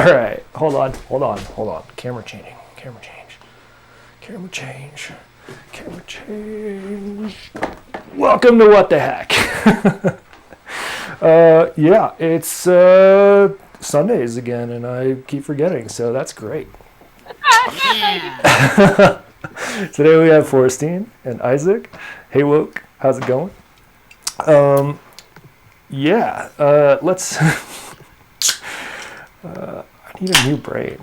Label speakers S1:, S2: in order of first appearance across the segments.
S1: right. Hold on. Camera changing. Camera change. Welcome to What the Heck. Yeah, it's Sundays again, and I keep forgetting, so that's great.
S2: Yeah.
S1: Today we have Forrestine and Isaac. Hey, Woke, how's it going? Yeah, let's... I need a new brain.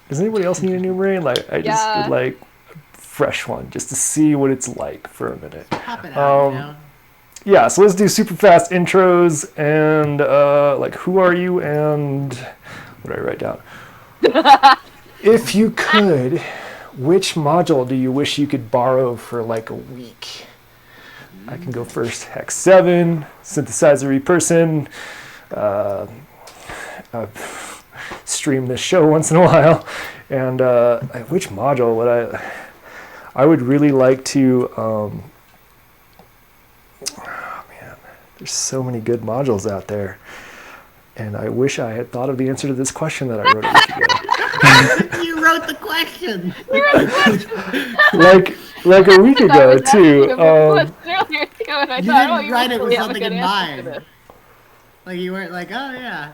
S1: Does anybody else need a new brain? Like, I just would like a fresh one, just to see what it's like for a minute.
S2: Pop it out, you know?
S1: Yeah, so let's do super fast intros and like who are you and what did I write down? If you could, which module do you wish you could borrow for like a week? I can go first. Hex 7, synthesizer person. Stream this show once in a while. And which module would I would really like to oh man, there's so many good modules out there. And I wish I had thought of the answer to this question that I wrote a week ago.
S2: You wrote the question.
S1: like a week ago too.
S2: You didn't write it with something in mind. Like you weren't like, oh yeah.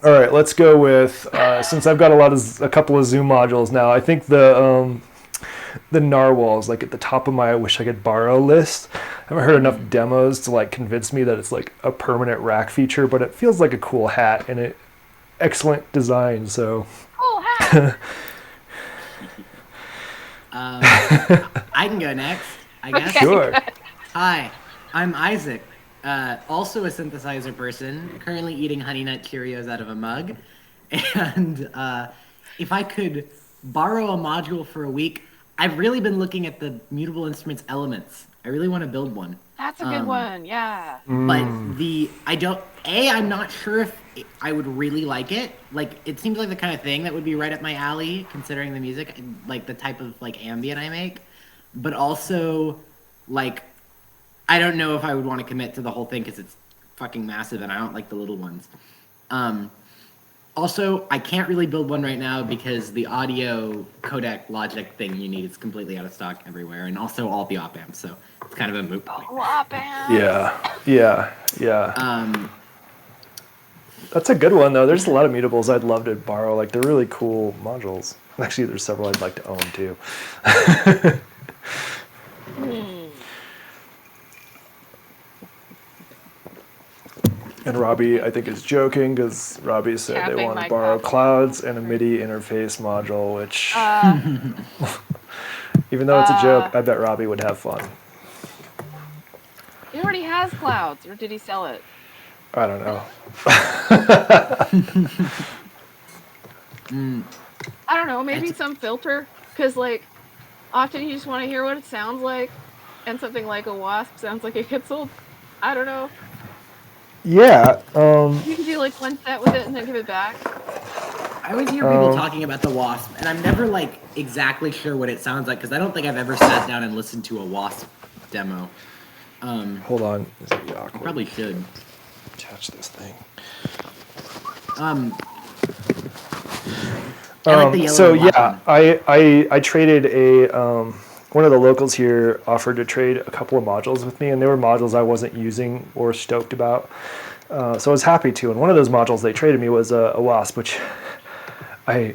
S1: All right, let's go with since I've got a couple of Zoom modules now. I think the narwhals, like at the top of my I wish I could borrow list. I haven't heard enough demos to like convince me that it's like a permanent rack feature, but it feels like a cool hat and it excellent design. So
S3: cool hat.
S2: I can go next, I guess.
S3: Okay,
S1: sure.
S3: good.
S2: Hi, I'm Isaac. Also a synthesizer person, currently eating Honey Nut Cheerios out of a mug. And if I could borrow a module for a week, I've really been looking at the Mutable Instruments Elements. I really want to build one.
S3: That's a good one, yeah.
S2: But I'm not sure if I would really like it. Like, it seems like the kind of thing that would be right up my alley, considering the music, and, like, the type of, like, ambient I make. But also, like, I don't know if I would want to commit to the whole thing because it's fucking massive and I don't like the little ones. Also, I can't really build one right now because the audio codec logic thing you need is completely out of stock everywhere, and also all the op amps, so it's kind of a moot point.
S3: Op amp.
S1: Yeah. That's a good one though. There's a lot of mutables I'd love to borrow. Like they're really cool modules. Actually, there's several I'd like to own too. And Robbie, I think, is joking because Robbie said
S3: Tapping
S1: they want to
S3: my
S1: borrow
S3: cup.
S1: clouds and a MIDI interface module, which, even though it's a joke, I bet Robbie would have fun.
S3: He already has clouds, or did he sell it?
S1: I don't know.
S3: I don't know, maybe some filter, because like, often you just want to hear what it sounds like, and something like a WASP sounds like it gets old. I don't know.
S1: Yeah.
S3: You can do like one set with it and then give it back.
S2: I always hear people talking about the WASP, and I'm never like exactly sure what it sounds like because I don't think I've ever sat down and listened to a WASP demo.
S1: Hold on. This is awkward.
S2: I probably should.
S1: Attach this thing.
S2: I like the yellow
S1: So
S2: and
S1: yeah, I traded a one of the locals here offered to trade a couple of modules with me, and they were modules I wasn't using or stoked about. So I was happy to. And one of those modules they traded me was a WASP, which I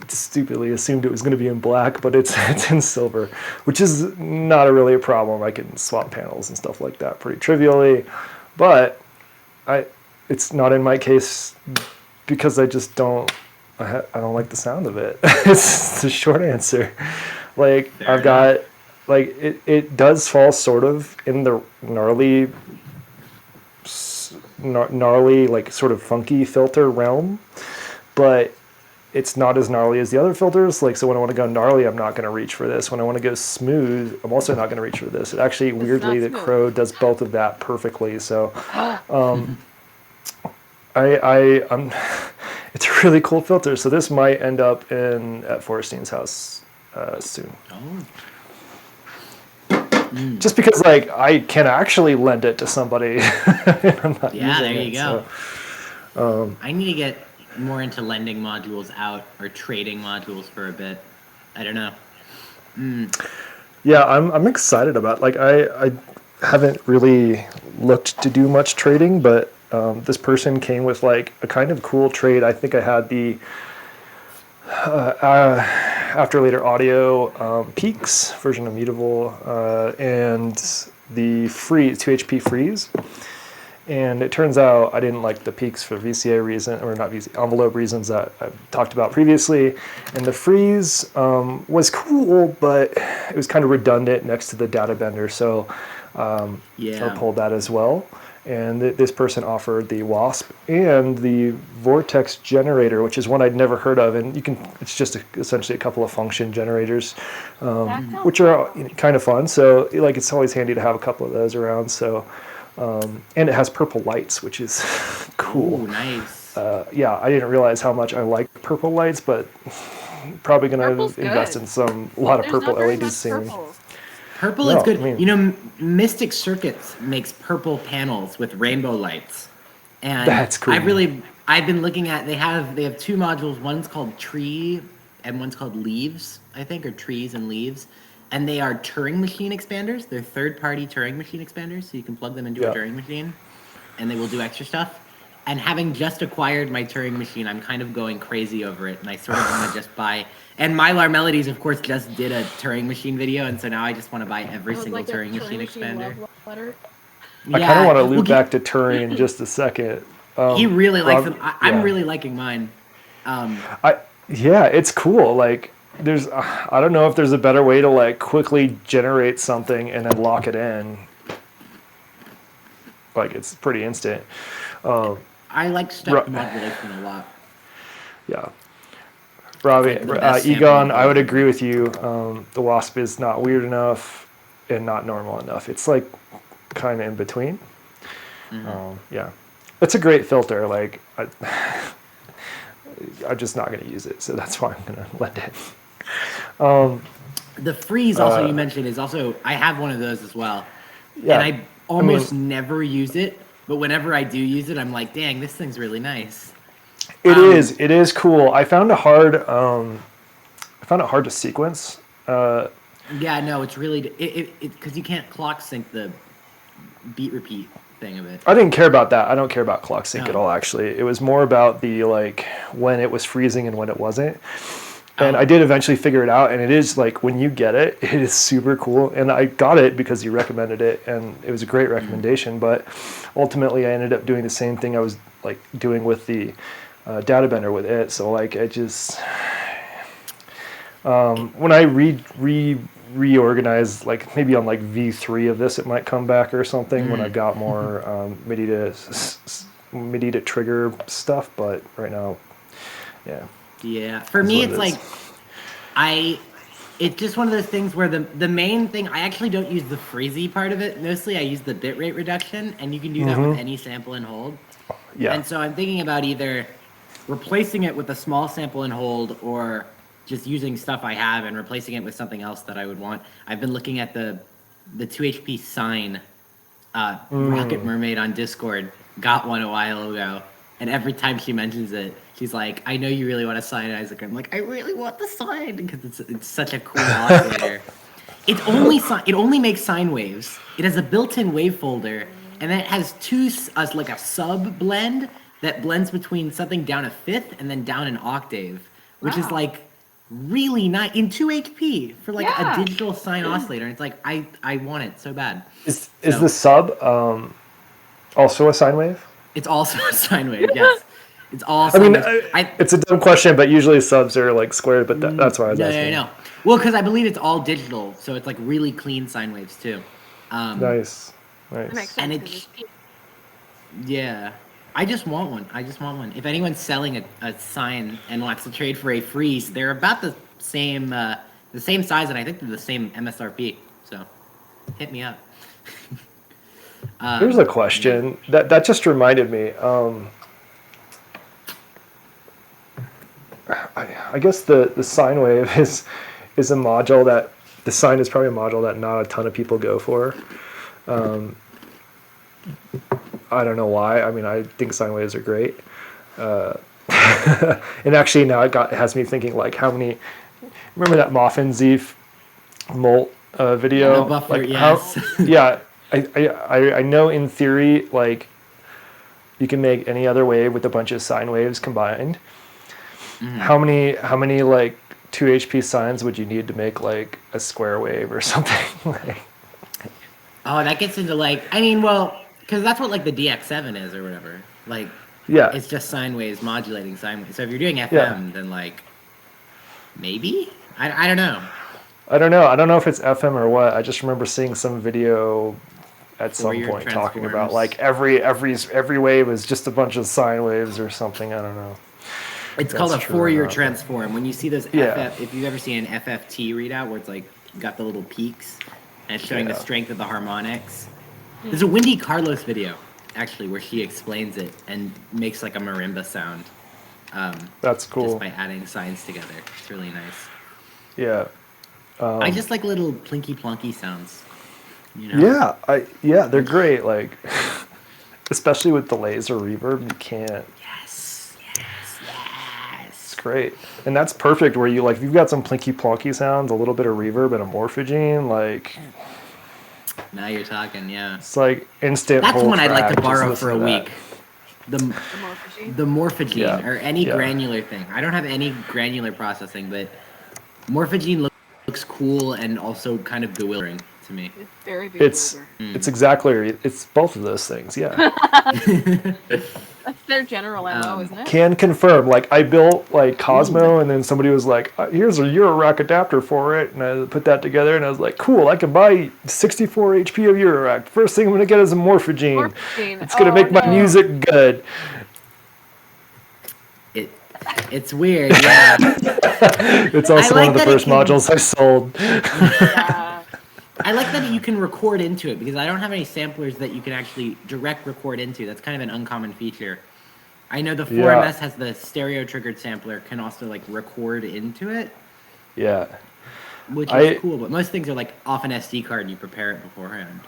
S1: stupidly assumed it was going to be in black, but it's in silver, which is not really a problem. I can swap panels and stuff like that pretty trivially, but it's not in my case because I just don't. I don't like the sound of it. It's the short answer. Like
S2: Fair
S1: I've got, like it does fall sort of in the gnarly, like sort of funky filter realm, but it's not as gnarly as the other filters. Like so, when I want to go gnarly, I'm not going to reach for this. When I want to go smooth, I'm also not going to reach for this. It actually weirdly the Crow does both of that perfectly. So, I'm. It's a really cool filter. So this might end up at Forrestine's house soon. Just because like I can actually lend it to somebody and I'm not using
S2: there you
S1: it,
S2: go. I need to get more into lending modules out or trading modules for a bit. I don't know.
S1: Yeah, I'm excited about, like, I haven't really looked to do much trading, but this person came with like a kind of cool trade. I think I had the after later audio peaks version of mutable and the freeze 2 HP freeze. And it turns out I didn't like the peaks for VCA reason, or not VCA, envelope reasons that I've talked about previously. And the freeze was cool, but it was kind of redundant next to the data bender. So I pulled that as well. And this person offered the WASP and the vortex generator, which is one I'd never heard of. And it's just essentially a couple of function generators, which are kind of fun. So like, it's always handy to have a couple of those around. So. And it has purple lights, which is cool.
S2: Ooh, nice.
S1: Yeah, I didn't realize how much I like purple lights, but probably going to invest in a lot of purple LEDs soon.
S2: Purple is good. Mystic Circuits makes purple panels with rainbow lights. And
S1: that's cool.
S2: I've been looking at, they have 2 modules. One's called Tree and one's called Leaves, I think, or Trees and Leaves. And they are Turing machine expanders. They're third-party Turing machine expanders, so you can plug them into a Turing machine, and they will do extra stuff. And having just acquired my Turing machine, I'm kind of going crazy over it, and I sort of want to just buy. And Mylar Melodies, of course, just did a Turing machine video, and so now I just want to buy every single Turing machine expander.
S1: I kind of want to loop back to Turing in just a second.
S2: He really likes them. I'm really liking mine.
S1: It's cool. Like, I don't know if there's a better way to like quickly generate something and then lock it in. Like, it's pretty instant.
S2: I like step modulation a lot.
S1: Yeah. Robbie, Egon, I would agree with you. The WASP is not weird enough and not normal enough. It's like kind of in between. Yeah. It's a great filter. Like, I'm just not going to use it, so that's why I'm going to let it.
S2: The freeze also you mentioned is also, I have one of those as well. Yeah, and I almost never use it, but whenever I do use it, I'm like, dang, this thing's really nice.
S1: It is cool. I found it hard to sequence.
S2: Yeah, no, it's really, because you can't clock sync the beat repeat thing of it.
S1: I didn't care about that. I don't care about clock sync at all, actually. It was more about the, like, when it was freezing and when it wasn't. And I did eventually figure it out, and it is, like, when you get it, it is super cool. And I got it because you recommended it, and it was a great recommendation. But ultimately, I ended up doing the same thing I was, like, doing with the data bender with it. So, like, it just... when I reorganize, like, maybe on, like, V3 of this, it might come back or something when I got more MIDI to trigger stuff. But right now, yeah.
S2: Yeah, for me, it's like, it's just one of those things where the main thing, I actually don't use the freezy part of it. Mostly I use the bitrate reduction, and you can do that with any sample and hold. Yeah. And so I'm thinking about either replacing it with a small sample and hold, or just using stuff I have and replacing it with something else that I would want. I've been looking at the 2HP Sine Rocket Mermaid on Discord. Got one a while ago, and every time she mentions it, she's like, I know you really want a Sine, Isaac. I'm like, I really want the Sine, because it's such a cool oscillator. It only makes sine waves. It has a built-in wave folder, and then it has like a sub blend that blends between something down a fifth and then down an octave, which is like really nice in 2 HP for like a digital sine oscillator. And it's like, I want it so bad. Is
S1: the sub also a sine wave?
S2: It's also a sine wave, yes. It's all sine waves.
S1: It's a dumb question, but usually subs are like squared, but that's why I was asking.
S2: No. Well, because I believe it's all digital, so it's like really clean sine waves too.
S1: Nice.
S3: That makes sense.
S2: And it's, yeah. I just want one. If anyone's selling a sine and wants to trade for a freeze, they're about the same size, and I think they're the same MSRP. So, hit me up.
S1: Here's a question that just reminded me. I guess the sine wave is a module that the sine is probably a module that not a ton of people go for. I don't know why. I mean, I think sine waves are great. And actually now it has me thinking like how many. Remember that Moffin Zeef molt video?
S2: The buffer,
S1: like
S2: yes.
S1: Yeah, I know in theory like you can make any other wave with a bunch of sine waves combined. How many like 2 HP sines would you need to make like a square wave or something? Like,
S2: Oh, that gets into like, I mean, well, because that's what like the DX7 is or whatever. Like,
S1: yeah,
S2: it's just sine waves modulating sine waves. So if you're doing FM,
S1: Yeah.
S2: then like, maybe? I don't know.
S1: I don't know. I don't know if it's FM or what. I just remember seeing some video at some
S2: Fourier
S1: point talking about
S2: transforms.
S1: like every wave is just a bunch of sine waves or something. I don't know.
S2: It's
S1: That's
S2: called a
S1: true or
S2: Fourier
S1: not.
S2: transform. When you see those
S1: Yeah.
S2: if you've ever seen an FFT readout where it's like got the little peaks and it's showing the
S1: Yeah.
S2: strength of the harmonics. There's a Wendy Carlos video actually where she explains it and makes like a marimba sound.
S1: That's cool.
S2: Just by adding signs together. It's really nice.
S1: Yeah.
S2: I just like little plinky plonky sounds. You know?
S1: Yeah, they're great. Like, especially with delays or reverb, you can't.
S2: Yes.
S1: It's great, and that's perfect. Where you like, if you've got some plinky plonky sounds, a little bit of reverb, and a morphogene, like
S2: Now you're talking, yeah.
S1: it's like instant.
S2: That's
S1: whole
S2: one I'd like
S1: track,
S2: to
S1: just
S2: borrow
S1: listen
S2: for a
S1: to that.
S2: week. The
S3: Morphogene.
S2: the morphogene
S1: Yeah,
S2: or any
S1: yeah.
S2: granular thing. I don't have any granular processing, but morphogene looks cool and also kind of bewildering to me.
S3: It's very
S1: It's
S3: bewildering.
S1: it's exactly it's both of those things. Yeah,
S3: That's their general MO, isn't it?
S1: can confirm. Like I built like Cosmo, and then somebody was like, "Here's a Eurorack adapter for it," and I put that together, and I was like, "Cool, I can buy 64 HP of Eurorack. First thing I'm gonna get is a morphogene.
S3: Morphogene.
S1: It's gonna
S3: Oh,
S1: make my
S3: no.
S1: music good."
S2: It's weird, yeah.
S1: It's also
S2: like
S1: one of the
S2: that it
S1: first
S2: can-
S1: modules I sold.
S3: Yeah.
S2: I like that you can record into it because I don't have any samplers that you can actually direct record into. That's kind of an uncommon feature. I know the 4MS has the stereo triggered sampler, can also like record into it,
S1: Yeah.
S2: which is cool. But most things are like off an SD card and you prepare it beforehand.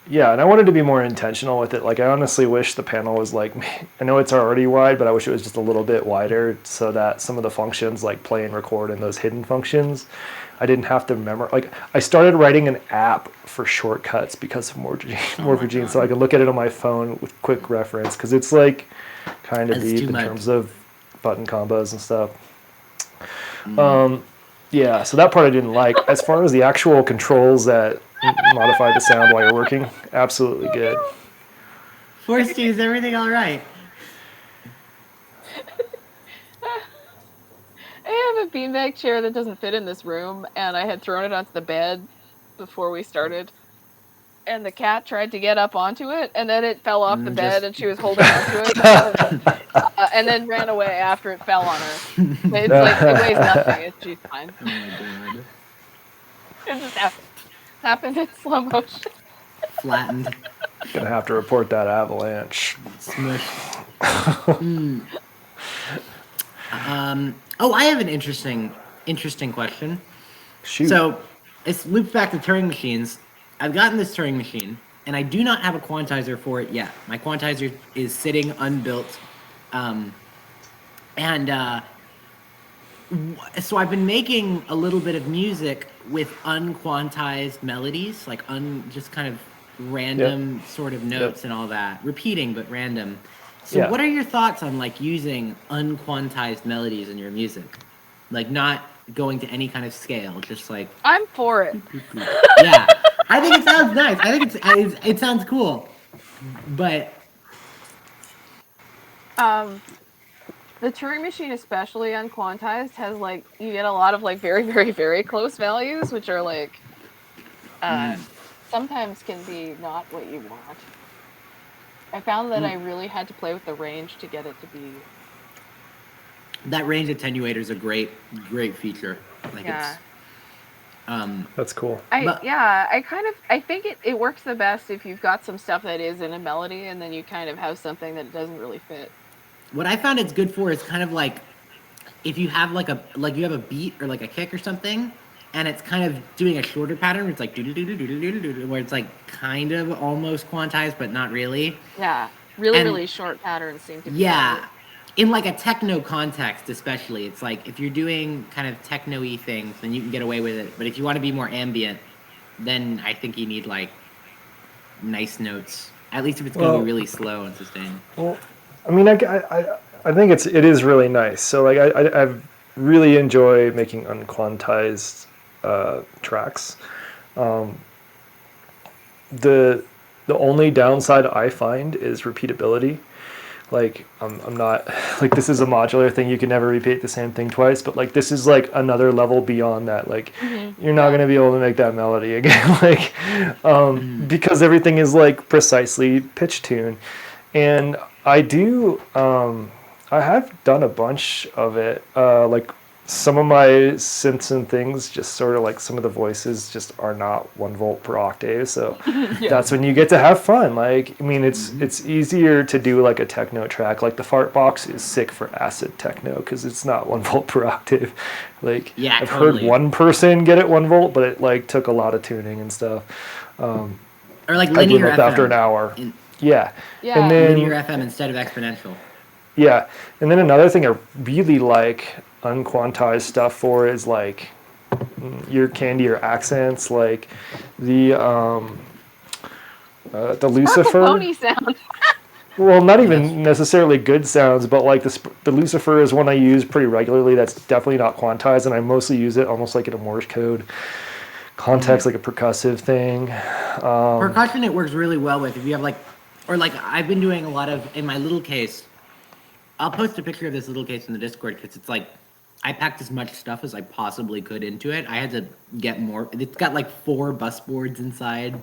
S1: Yeah, and I wanted to be more intentional with it. Like, I honestly wish the panel was like, I know it's already wide, but I wish it was just a little bit wider so that some of the functions like play and record and those hidden functions, I didn't have to remember. Like, I started writing an app for shortcuts because of Morphogene, so I could look at it on my phone with quick reference, because it's like kind of
S2: That's
S1: deep
S2: too
S1: in
S2: much.
S1: terms of button combos and stuff. Yeah, so that part I didn't like. As far as the actual controls that modify the sound while you're working, absolutely good.
S2: Forsty, is everything all right?
S3: I have a beanbag chair that doesn't fit in this room, and I had thrown it onto the bed before we started. And the cat tried to get up onto it, and then it fell off the bed, and she was holding onto it, and then ran away after it fell on her. But it's like, it weighs nothing. She's fine.
S2: Oh my god.
S3: It just happened in slow motion.
S2: Flattened.
S1: Gonna have to report that avalanche.
S2: Smushed. Oh, I have an interesting question.
S1: Shoot.
S2: So, it loops back to Turing machines. I've gotten this Turing machine, and I do not have a quantizer for it yet. My quantizer is sitting unbuilt. So I've been making a little bit of music with unquantized melodies, like just kind of random sort of notes and all that. Repeating, but random. So what are your thoughts on like using unquantized melodies in your music? Like not going to any kind of scale, just like
S3: I'm for it.
S2: yeah. I think it sounds nice. I think it sounds cool. But
S3: the Turing machine, especially unquantized, has like you get a lot of like very, very, very close values, which are like sometimes can be not what you want. I found that I really had to play with the range to get it to be.
S2: that range attenuator is a great feature. Like
S3: Yeah.
S1: That's cool.
S3: I think it works the best if you've got some stuff that is in a melody and then you kind of have something that doesn't really fit.
S2: What I found it's good for is kind of like if you have you have a beat or like a kick or something, and it's kind of doing a shorter pattern. It's like where it's like kind of almost quantized, but not really.
S3: Yeah. Really,
S2: And-
S3: really short patterns seem to be
S2: Yeah, in like a techno context, especially, it's like if you're doing kind of techno-y things, then you can get away with it. But if you want to be more ambient, then I think you need like nice notes. At least if it's going to be really slow and sustained.
S1: Well, I mean, I think it is really nice. So like I really enjoy making unquantized tracks. The only downside I find is repeatability. Like I'm not like, this is a modular thing, you can never repeat the same thing twice, but like this is like another level beyond that. Like you're not going to be able to make that melody again, like because everything is like precisely pitch tuned. And I have done a bunch of it, like some of my synths and things, just sort of like some of the voices just are not 1 volt per octave, so that's when you get to have fun. Like, I mean, it's easier to do like a techno track. Like the fart box is sick for acid techno because it's not 1 volt per octave. Like,
S2: yeah,
S1: I've
S2: totally.
S1: heard one person get it 1 volt, but it like took a lot of tuning and stuff.
S2: Or like linear FM.
S1: After an hour. Yeah.
S3: Yeah.
S1: And then,
S2: linear FM instead of exponential.
S1: Yeah, and then another thing I really like unquantized stuff for is like your candier accents, like the Lucifer.
S3: Pony sound.
S1: Well, not even necessarily good sounds, but like the Lucifer is one I use pretty regularly. That's definitely not quantized, and I mostly use it almost like in a Morse code context, like a percussive thing.
S2: Percussion it works really well with if you have like, or like I've been doing a lot of in my little case. I'll post a picture of this little case in the Discord because it's like I packed as much stuff as I possibly could into it. I had to get more. It's got like 4 bus boards inside,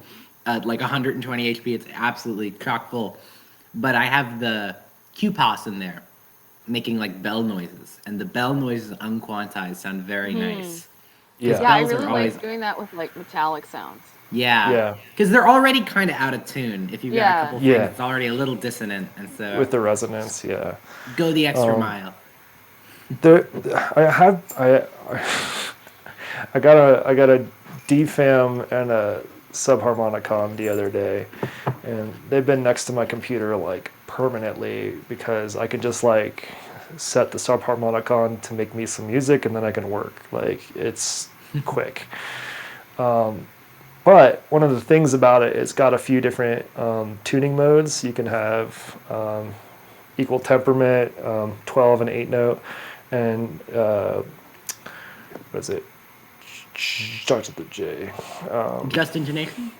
S2: like 120 HP. It's absolutely chock full. But I have the QPOS in there, making like bell noises, and the bell noises unquantized sound very nice.
S1: Yeah,
S3: Yeah, I
S2: bells are
S3: really
S2: always-
S3: like doing that with like metallic sounds.
S2: Yeah, because they're already kind of out of tune. If you've got a couple things,
S1: Yeah.
S2: it's already a little dissonant, and so
S1: with the resonance, yeah.
S2: go the extra mile.
S1: I got a DFAM and a subharmonicon the other day, and they've been next to my computer like permanently because I can just like set the subharmonicon to make me some music and then I can work. Like, it's quick. But one of the things about it, it's got a few different tuning modes. You can have equal temperament, 12 and 8 note, and what is it? Starts with the J.
S2: Just intonation?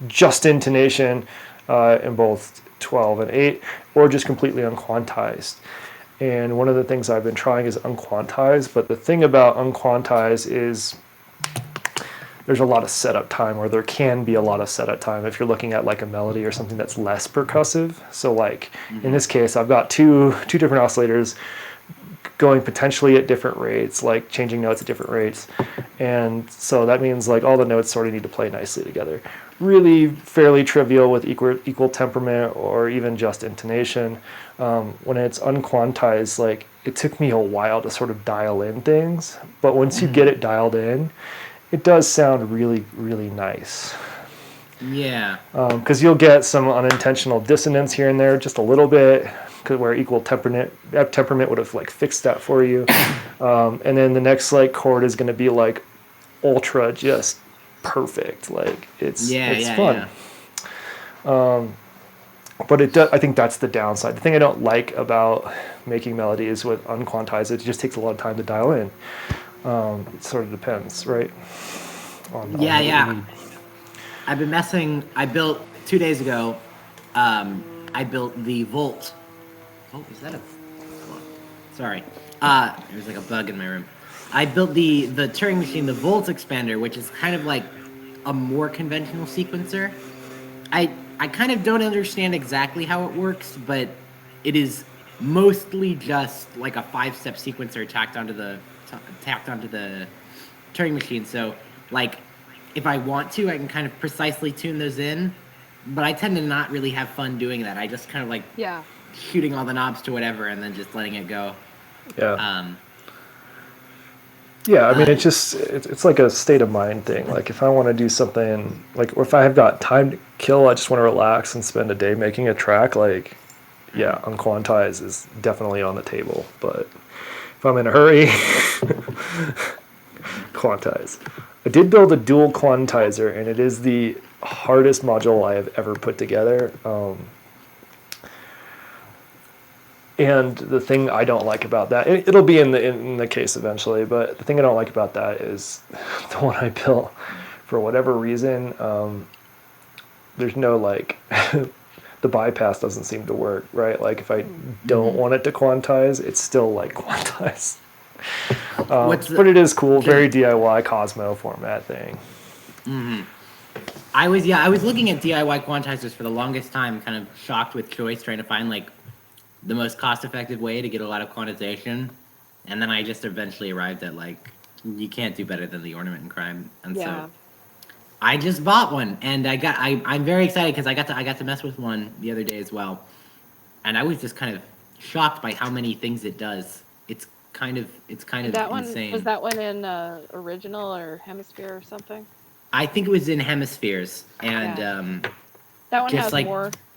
S1: Just intonation in both 12 and 8, or just completely unquantized. And one of the things I've been trying is unquantized, but the thing about unquantized is there's a lot of setup time, or there can be a lot of setup time if you're looking at like a melody or something that's less percussive. So like in this case, I've got two different oscillators going potentially at different rates, like changing notes at different rates. And so that means like all the notes sort of need to play nicely together. Really fairly trivial with equal temperament or even just intonation. When it's unquantized, like it took me a while to sort of dial in things, but once you get it dialed in, it does sound really, really nice.
S2: Yeah.
S1: Because you'll get some unintentional dissonance here and there, just a little bit, where equal temperament would have like fixed that for you. And then the next like chord is going to be like ultra just perfect. Like it's fun.
S2: Yeah.
S1: But I think that's the downside. The thing I don't like about making melodies with unquantized, it just takes a lot of time to dial in. It sort of depends, right?
S2: Yeah. I've been messing. I built 2 days ago. I built the Volt. Oh, is that a? Sorry. There's like a bug in my room. I built the Turing machine, the Volt expander, which is kind of like a more conventional sequencer. I kind of don't understand exactly how it works, but it is mostly just like a 5-step sequencer tacked onto the Turing machine. So like if I want to, I can kind of precisely tune those in, but I tend to not really have fun doing that. I just kind of like shooting all the knobs to whatever and then just letting it go.
S1: Yeah. Yeah, I mean, it's like a state of mind thing. Like if I want to do something, like, or if I have got time to kill, I just want to relax and spend a day making a track, like yeah, Unquantized is definitely on the table. But if I'm in a hurry, Quantize. I did build a dual quantizer, and it is the hardest module I have ever put together. And the thing I don't like about that, it'll be in the case eventually, but the thing I don't like about that is the one I built, for whatever reason, there's no like, the bypass doesn't seem to work, right? Like if I don't want it to quantize, it's still like quantize. But it is cool, very DIY Cosmo format thing.
S2: I was looking at DIY quantizers for the longest time, kind of shocked with choice, trying to find like the most cost-effective way to get a lot of quantization, and then I just eventually arrived at like you can't do better than the ornament and crime, and so I just bought one, and I'm very excited because I got to mess with one the other day as well, and I was just kind of shocked by how many things it does. It's kind of
S3: that
S2: insane.
S3: Was that one in original or hemisphere or something?
S2: I think it was in hemispheres, and
S3: that one
S2: just
S3: has
S2: like,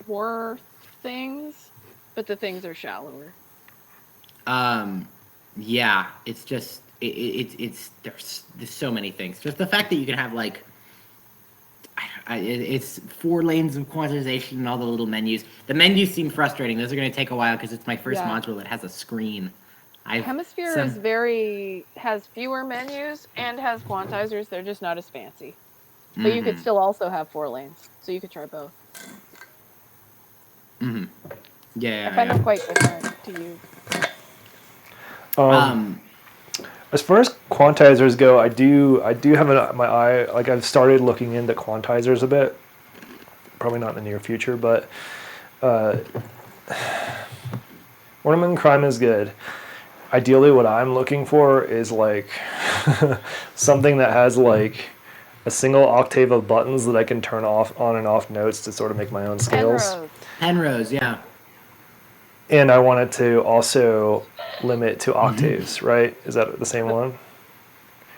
S3: more things, but the things are shallower.
S2: Yeah, it's just it's there's so many things. Just the fact that you can have like it's 4 lanes of quantization and all the little menus. The menus seem frustrating. Those are going to take a while because it's my first module that has a screen.
S3: Hemisphere has fewer menus and has quantizers. They're just not as fancy. But you could still also have 4 lanes, so you could try both.
S2: Yeah,
S3: I find them quite different to use.
S1: As far as quantizers go, I do have my eye, like I've started looking into quantizers a bit. Probably not in the near future, but ornament and crime is good. Ideally, what I'm looking for is like something that has like a single octave of buttons that I can turn on and off notes to sort of make my own scales.
S2: Penrose, yeah.
S1: And I want it to also limit to octaves, right? Is that the same one?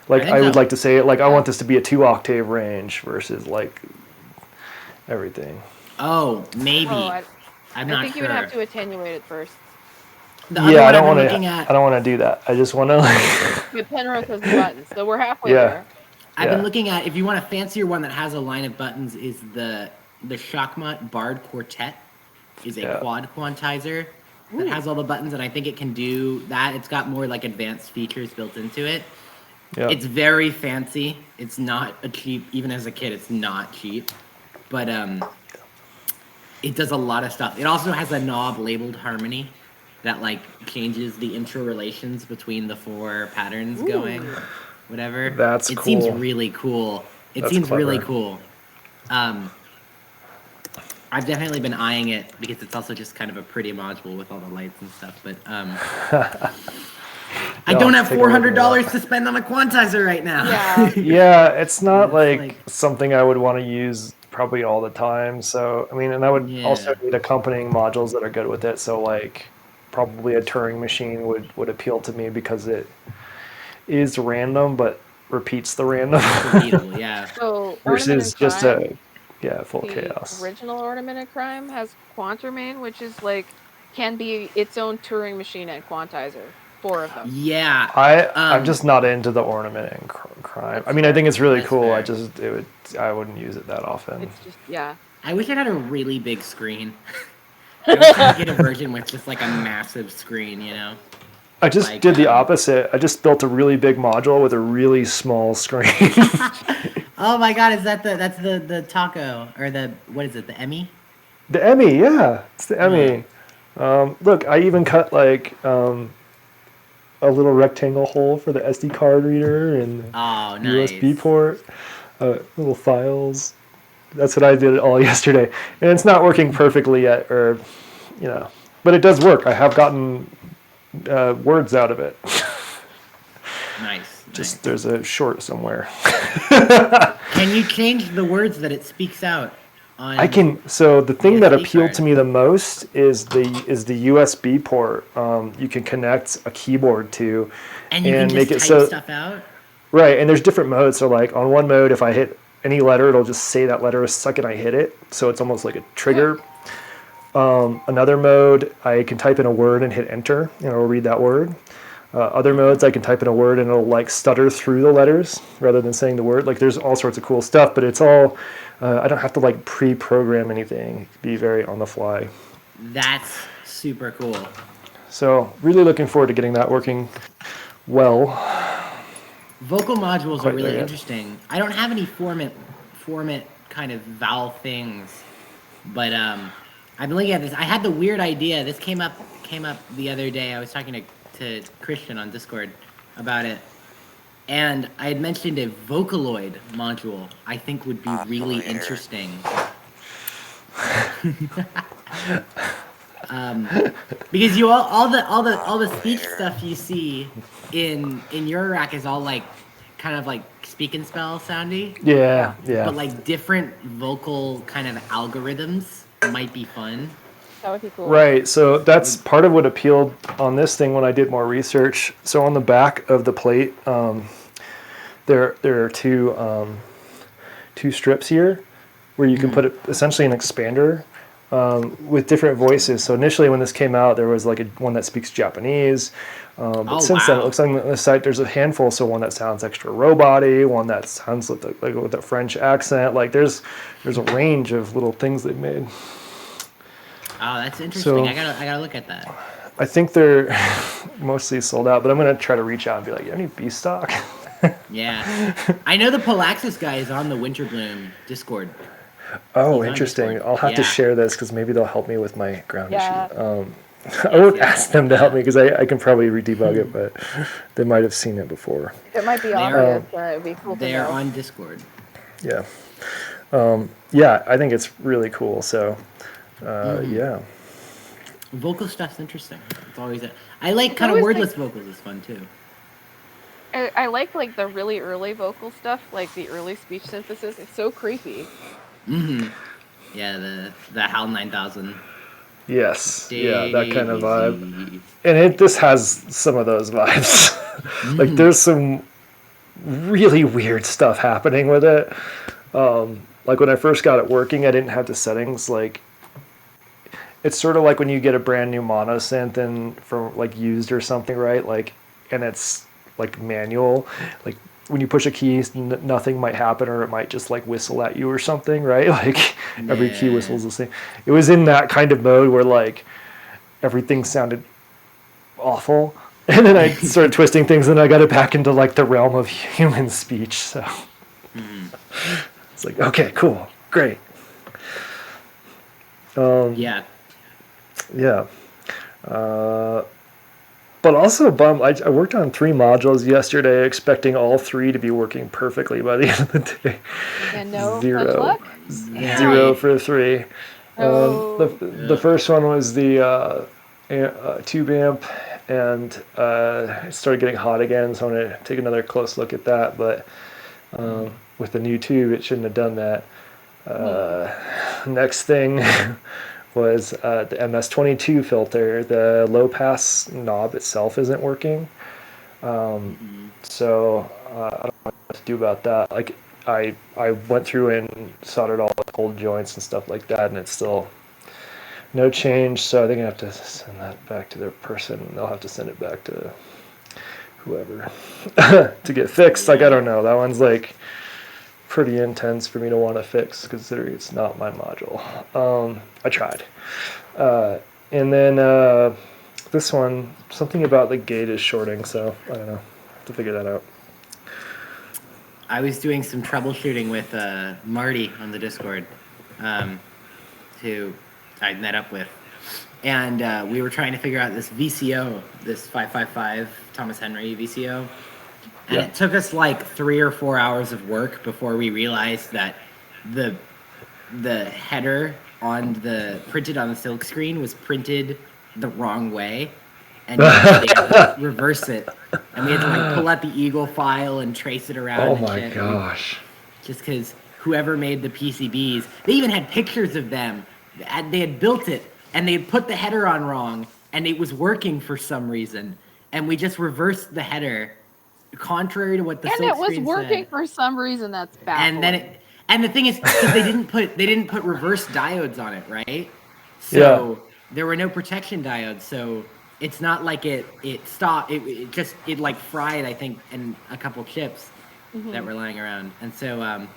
S1: Like I would like to say it like I want this to be a 2-octave range versus like everything.
S2: Oh, maybe. I'm not sure.
S3: I think you would have to attenuate it first.
S1: I don't want to do that. I just want to like.
S3: But Penrose has the buttons, so we're halfway there.
S2: I've been looking at, if you want a fancier one that has a line of buttons, is the Shakmat Bard Quartet is a quad quantizer that has all the buttons, and I think it can do that. It's got more like advanced features built into it. Yeah. It's very fancy. It's not a cheap, even as a kid, it's not cheap. But it does a lot of stuff. It also has a knob labeled harmony that like changes the interrelations between the 4 patterns going. Whatever.
S1: That's cool.
S2: It seems really cool. Really cool. I've definitely been eyeing it because it's also just kind of a pretty module with all the lights and stuff. But I don't have $400 to spend on a quantizer right now.
S1: Yeah, it's not like something I would want to use probably all the time. So I mean, and I would also need accompanying modules that are good with it. So like probably a Turing machine would appeal to me because it is random but repeats the random.
S3: So
S1: versus just a full chaos.
S3: The original Ornamented Crime has Quantermain, which is like can be its own Turing machine and quantizer. 4 of them.
S2: Yeah.
S1: I'm just not into the Ornamented Crime. I mean, I think it's really cool. Fair. I wouldn't use it that often.
S3: It's just
S2: I wish it had a really big screen. I wish I could get a version with just like a massive screen, you know.
S1: I just did the opposite. I just built a really big module with a really small screen.
S2: Oh my god, is that that's the taco or what is it, the Emmy?
S1: The Emmy, yeah. It's the Emmy. Look, I even cut like a little rectangle hole for the SD card reader and USB port, little files. That's what I did all yesterday. And it's not working perfectly yet, but it does work. I have gotten words out of it.
S2: Nice.
S1: There's a short somewhere.
S2: Can you change the words that it speaks out?
S1: I can. So the thing that appealed to me the most is the USB port. You can connect a keyboard to,
S2: and you can
S1: make
S2: just
S1: it
S2: type stuff out.
S1: Right, and there's different modes. So like on one mode, if I hit any letter, it'll just say that letter the second I hit it. So it's almost like a trigger. Another mode, I can type in a word and hit enter, and it'll read that word. Other modes, I can type in a word and it'll like stutter through the letters rather than saying the word. Like there's all sorts of cool stuff, but it's all, I don't have to like pre-program anything. It can be very on the fly.
S2: That's super cool.
S1: So really looking forward to getting that working well.
S2: Vocal modules are
S1: Quite
S2: really
S1: there yet.
S2: interesting. I don't have any format kind of vowel things, but I've been looking at this. I had the weird idea. This came up the other day. I was talking to Christian on Discord about it, and I had mentioned a Vocaloid module. I think would be really interesting. Because you all the speech stuff you see in your rack is all like kind of like speak and spell soundy.
S1: Yeah.
S2: But like different vocal kind of algorithms might be fun.
S3: That would be cool.
S1: Right, so that's part of what appealed on this thing when I did more research. So on the back of the plate, there are two strips here where you can put essentially an expander with different voices. So initially when this came out, there was like one that speaks Japanese. But since then, it looks like on the site there's a handful. So one that sounds extra robot-y, one that sounds with a French accent. Like there's a range of little things they've made.
S2: Oh, that's interesting.
S1: So,
S2: I gotta look at that.
S1: I think they're mostly sold out, but I'm gonna try to reach out and be like, "You have any B stock?"
S2: Yeah, I know the Polaxis guy is on the Winterbloom Discord.
S1: Oh,
S2: He's on
S1: interesting.
S2: Discord.
S1: I'll have to
S2: Yeah.
S1: share this because maybe they'll help me with my ground
S3: Yeah.
S1: issue. I won't
S2: yeah.
S1: ask them to help me because I can probably re-debug it, but they might have seen it before.
S3: It might be obvious, but it'd be cool to
S2: They're
S3: know.
S2: on Discord.
S1: Yeah. Yeah, I think it's really cool. So, yeah.
S2: Vocal stuff's interesting. It's always I like kind of
S3: always
S2: wordless vocals is fun too.
S3: I like the really early vocal stuff, like the early speech synthesis. It's so creepy.
S2: Yeah, the HAL 9000.
S1: Yes. Yeah, that kind of vibe. And this has some of those vibes. Like there's some really weird stuff happening with it. Like when I first got it working, I didn't have the settings. Like it's sort of like when you get a brand new mono synth and from like used or something, right? Like, and it's like manual. Like when you push a key, nothing might happen, or it might just like whistle at you or something, right? Like every key whistles the same. It was in that kind of mode where like everything sounded awful, and then I started twisting things, and I got it back into like the realm of human speech. So it's like, okay, cool, great.
S2: Yeah.
S1: Yeah. But also bummed. I worked on 3 modules yesterday, expecting all 3 to be working perfectly by the end of the day.
S3: And no
S1: Zero.
S3: such luck.
S1: Zero for 3.
S3: Oh.
S1: The first one was the tube amp, and it started getting hot again, so I'm going to take another close look at that. But with the new tube, it shouldn't have done that. Next thing was the MS-22 filter. The low pass knob itself isn't working. So I don't know what to do about that. Like I went through and soldered all the cold joints and stuff like that, and it's still no change. So I think I have to send that back to their person. They'll have to send it back to whoever to get fixed. Like I don't know. That one's like pretty intense for me to want to fix, considering it's not my module. I tried. And then this one, something about the gate is shorting, so I don't know. I have to figure that out.
S2: I was doing some troubleshooting with Marty on the Discord, who I met up with. And we were trying to figure out this VCO, this 555 Thomas Henry VCO. And it took us like 3 or 4 hours of work before we realized that the header on the printed on the silk screen was printed the wrong way, and we had to reverse it, and we had to like pull out the Eagle file and trace it around.
S1: Oh
S2: and
S1: my
S2: shit.
S1: gosh!
S2: Just because whoever made the PCBs, they even had pictures of them. They had built it and they had put the header on wrong, and it was working for some reason, and we just reversed the header. Contrary to what the
S3: And
S2: silk
S3: it was
S2: screen
S3: working
S2: said.
S3: for some reason. That's baffling.
S2: And then and the thing is, 'cause they didn't put reverse diodes on it, right? So there were no protection diodes. So it's not like it stopped. It like fried, I think, in a couple chips that were lying around. And so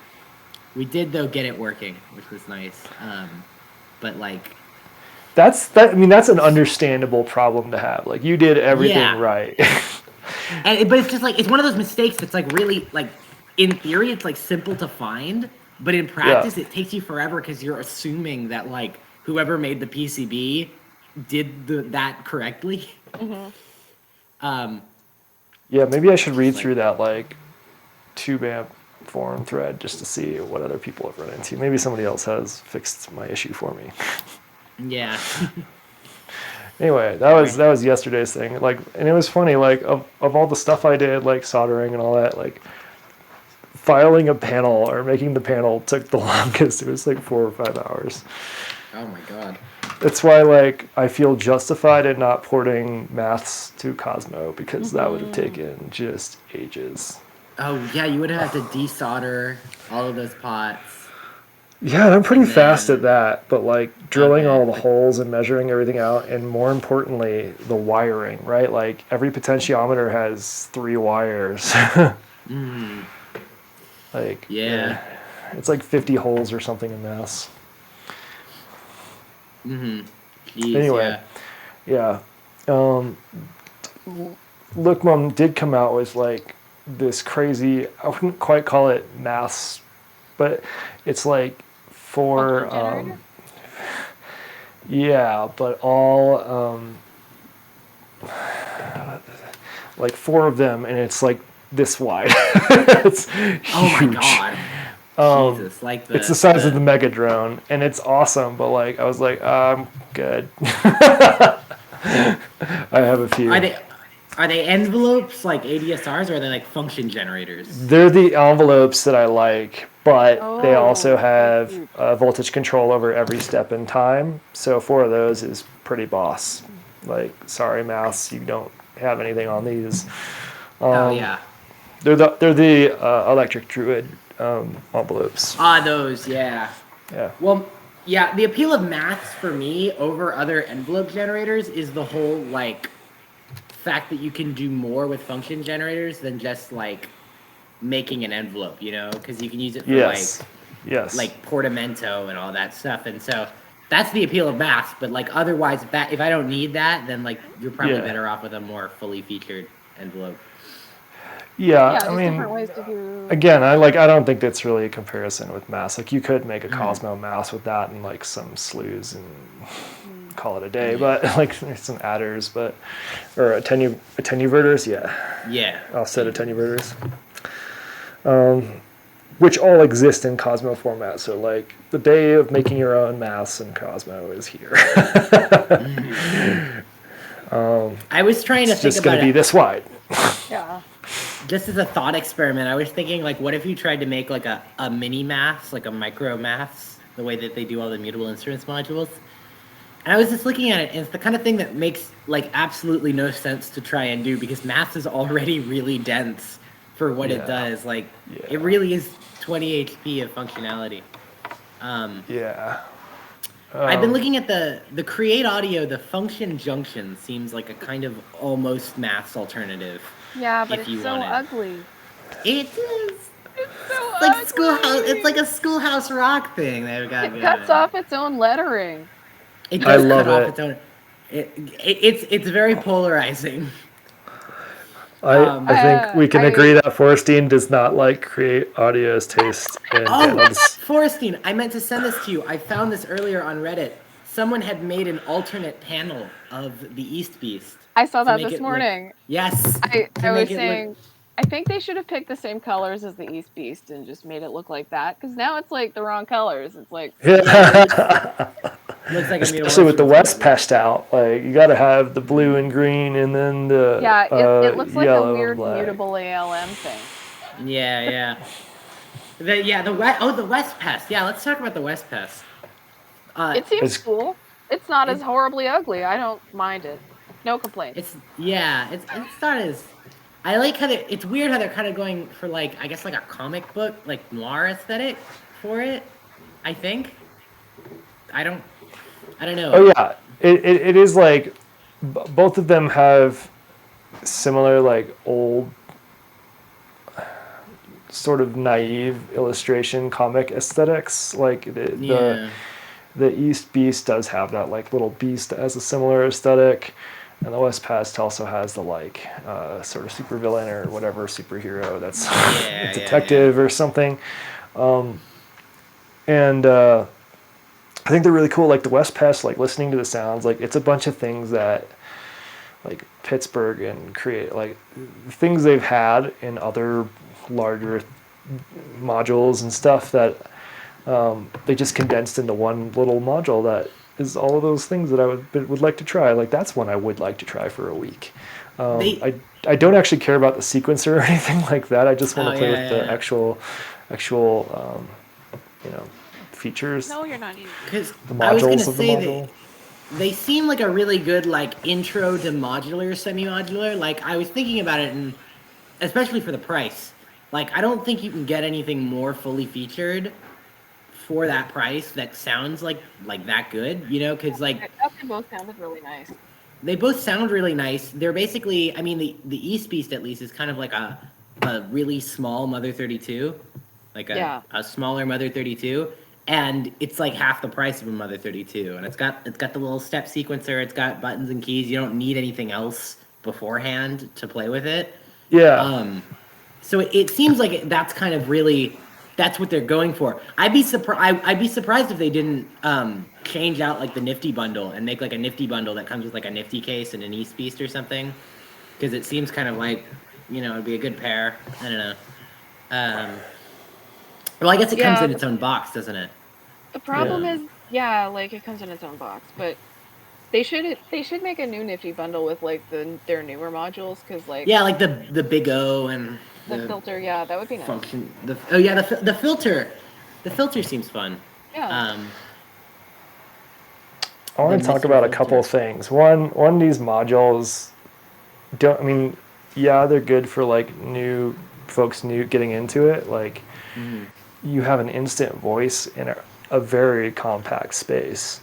S2: we did though get it working, which was nice. But like
S1: I mean, that's an understandable problem to have. Like, you did everything right.
S2: but it's just like it's one of those mistakes that's like really like in theory it's like simple to find, but in practice it takes you forever because you're assuming that like whoever made the PCB did that correctly.
S1: Yeah, maybe I should read through that like tube amp forum thread just to see what other people have run into. Maybe somebody else has fixed my issue for me.
S2: Yeah.
S1: Anyway, that was yesterday's thing. Like, and it was funny. Like, of all the stuff I did, like soldering and all that, like filing a panel or making the panel took the longest. It was like 4 or 5 hours.
S2: Oh my god.
S1: That's why, like, I feel justified in not porting maths to Cosmo because that would have taken just ages.
S2: Oh yeah, you would have to desolder all of those pots.
S1: Yeah, and I'm pretty fast at that, but like drilling all the holes and measuring everything out, and more importantly, the wiring, right? Like every potentiometer has 3 wires. Like, it's like 50 holes or something in mass.
S2: Jeez,
S1: Anyway, Look Mom did come out with like this crazy, I wouldn't quite call it maths, but it's like for but all like 4 of them, and it's like this wide. It's huge.
S2: Oh my god. Jesus, like
S1: it's the size of the Mega Drone, and it's awesome. But like, I was like, I'm good. I have a few.
S2: Are they envelopes like ADSRs, or are they like function generators?
S1: They're the envelopes that I like, but they also have voltage control over every step in time. So 4 of those is pretty boss. Like, sorry, mouse, you don't have anything on these. They're the Electric Druid envelopes.
S2: Those, yeah.
S1: Yeah.
S2: Well, yeah, the appeal of maths for me over other envelope generators is the whole like fact that you can do more with function generators than just like making an envelope, you know, because you can use it for like portamento and all that stuff. And so that's the appeal of maths. But like otherwise, if I don't need that, then like you're probably better off with a more fully featured envelope.
S1: Yeah, I mean,
S3: different ways to do...
S1: again, I don't think that's really a comparison with mass. Like, you could make a Cosmo mass with that and like some slews and call it a day, but like some adders, or attenuverters, offset attenuverters, which all exist in Cosmo format. So like the day of making your own mass in Cosmo is here.
S2: I was trying to think about it. It's
S1: just going to be this wide.
S3: Yeah.
S2: Just as a thought experiment, I was thinking, like, what if you tried to make, like, a mini maths, like a micro maths, the way that they do all the mutable instruments modules? And I was just looking at it, and it's the kind of thing that makes, like, absolutely no sense to try and do, because maths is already really dense for what it does. Like, it really is 20 HP of functionality. I've been looking at the Create Audio, the function junction seems like a kind of almost maths alternative.
S3: Yeah, but it's so ugly.
S2: It is.
S3: It's so
S2: like
S3: ugly.
S2: Schoolhouse. It's like a Schoolhouse Rock thing they've got going.
S3: It cuts off its own lettering.
S2: It does cut off its own. It's very polarizing.
S1: I think we can agree that Forrestine does not like Create Audio's taste in panels.
S2: Forrestine, I meant to send this to you. I found this earlier on Reddit. Someone had made an alternate panel of the East Beast.
S3: I saw that this morning.
S2: Yes.
S3: I was saying, I think they should have picked the same colors as the East Beast and just made it look like that. Because now it's like the wrong colors. It's like
S2: looks like
S1: especially with the West patched out. Like, you got to have the blue and green, and then the
S3: it looks like a weird
S1: black.
S3: mutable ALM thing.
S2: Yeah. The West Pest. Yeah, let's talk about the West Pest.
S3: It seems cool. It's not as horribly ugly. I don't mind it. No complaints.
S2: It's not as. I like how it's weird how they're kind of going for like, I guess, like a comic book, like noir aesthetic for it. I think. I don't. I don't know.
S1: Oh yeah, it is like both of them have similar like old sort of naive illustration comic aesthetics. Like
S2: Yeah.
S1: the East Beast does have that like little beast that has a similar aesthetic, and the West Past also has the like sort of supervillain or whatever superhero that's
S2: Yeah,
S1: a detective or something. And I think they're really cool. Like the West Past, like listening to the sounds, like it's a bunch of things that like Pittsburgh and create like things they've had in other larger modules and stuff that they just condensed into one little module that is all of those things that I would like to try. Like that's one I would like to try for a week.
S2: They.
S1: I don't actually care about the sequencer or anything like that. I just want
S2: Oh
S1: to play
S2: yeah,
S1: with the
S2: yeah.
S1: actual you know features,
S3: No, you're not eating.
S2: Because
S1: the
S2: I was gonna
S1: modules of the
S2: say
S1: module.
S2: they seem like a really good like intro to modular, semi-modular. Like I was thinking about it, and especially for the price. Like I don't think you can get anything more fully featured for that price that sounds like that good. You know, because like
S3: I thought they both sounded really nice.
S2: they both sound really nice. They're basically, I mean, the East Beast at least is kind of like a really small Mother 32, like
S3: Yeah.
S2: a smaller Mother 32, and it's like half the price of a Mother 32, and it's got the little step sequencer, it's got buttons and keys. You don't need anything else beforehand to play with it.
S1: Yeah,
S2: So it seems like that's kind of really that's what they're going for. I'd be surprised if they didn't change out like the Nifty bundle and make like a Nifty bundle that comes with like a Nifty case and an East Beast or something, because it seems kind of like it'd be a good pair. I don't know. Um, well, I guess it comes
S3: Yeah.
S2: in its own box, doesn't it?
S3: The problem
S2: Yeah.
S3: is, like it comes in its own box, but they should make a new Nifty bundle with like their newer modules, because like
S2: Yeah, like the Big O and
S3: the
S2: the
S3: filter, yeah, that would be nice.
S2: function. The filter. The filter seems fun.
S3: Yeah.
S1: I want
S2: The
S1: to talk
S2: missing
S1: about a
S2: filter.
S1: couple of things. One, these modules don't. I mean, yeah, they're good for like new folks getting into it. Like, you have an instant voice in a very compact space.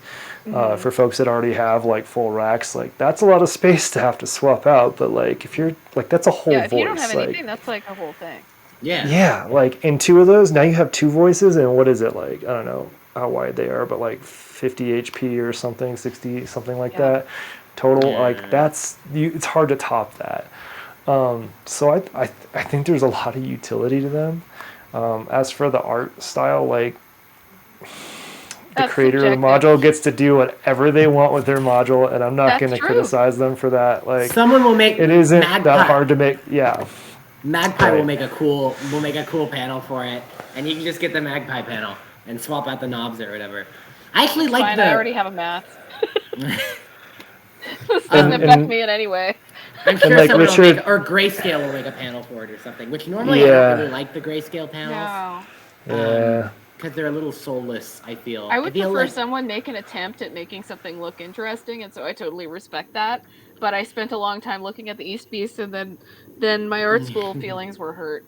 S1: For folks that already have like full racks, like that's a lot of space to have to swap out. But like, if you're like, that's a whole
S3: Yeah, if
S1: voice.
S3: you don't have
S1: like,
S3: anything, that's like a whole thing.
S2: Yeah.
S1: yeah, like in two of those, now you have two voices, and what is it like? I don't know how wide they are, but like 50 HP or something, 60, something like
S3: Yeah.
S1: that total.
S2: Yeah.
S1: Like it's hard to top that. So I think there's a lot of utility to them. As for the art style, like the
S3: That's
S1: creator of the
S3: subjective.
S1: module gets to do whatever they want with their module, and I'm not
S3: That's
S1: going to
S3: true.
S1: criticize them for that. Like
S2: Someone will make
S1: it isn't
S2: Magpie.
S1: that hard to make. Yeah.
S2: Magpie will
S1: Right.
S2: make a cool panel for it, and you can just get the Magpie panel and swap out the knobs or whatever. I actually like
S3: Fine, I already have a math. This doesn't
S1: And-
S3: affect
S1: and-
S3: me in any way.
S2: I'm sure
S1: like
S2: someone
S1: Richard-
S2: will make, or Grayscale will make a panel for it or something. Which normally I
S1: Yeah.
S2: don't really like the Grayscale panels
S3: No.
S1: Yeah.
S2: because they're a little soulless. I feel.
S3: I would
S2: feel
S3: prefer
S2: like,
S3: someone make an attempt at making something look interesting, and so I totally respect that. But I spent a long time looking at the East Beast, and then my art school feelings were hurt.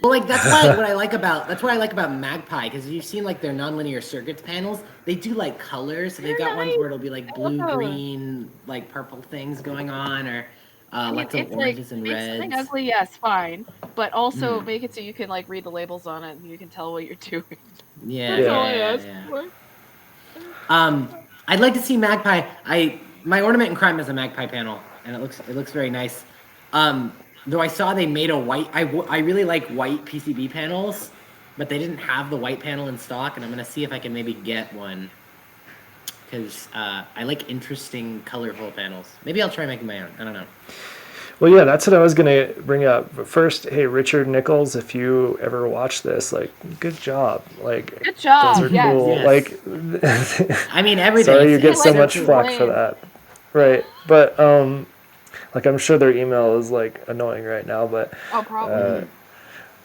S2: Well, like that's what I like about Magpie, because you've seen like their nonlinear circuits panels. They do like colors. So they've
S3: They're
S2: got ones
S3: nice.
S2: where it'll be like
S3: I love
S2: blue,
S3: those.
S2: green, like purple things going on, or
S3: I mean,
S2: lots of
S3: it's like
S2: oranges and
S3: make
S2: reds.
S3: something ugly, yes, fine, but also make it so you can like read the labels on it and you can tell what you're doing.
S2: Yeah,
S3: That's all I
S2: yeah,
S3: ask
S2: yeah.
S3: for.
S2: I'd like to see Magpie. My ornament in crime is a Magpie panel, and it looks very nice. Though I saw they made a white. I really like white PCB panels, but they didn't have the white panel in stock, and I'm gonna see if I can maybe get one. Because I like interesting, colorful panels. Maybe I'll try making my own. I don't know.
S1: Well, yeah, that's what I was going to bring up. But first, hey, Richard Nichols, if you ever watch this, like, good job. Like,
S3: Good job,
S1: those are
S3: yes.
S1: cool.
S2: Yes.
S1: Like,
S2: I mean, everything.
S1: sorry you get
S3: It's
S1: so
S3: like
S1: much
S3: a
S1: flack for
S3: flame.
S1: that. Right. But, like, I'm sure their email is, like, annoying right now. But,
S3: Oh, probably.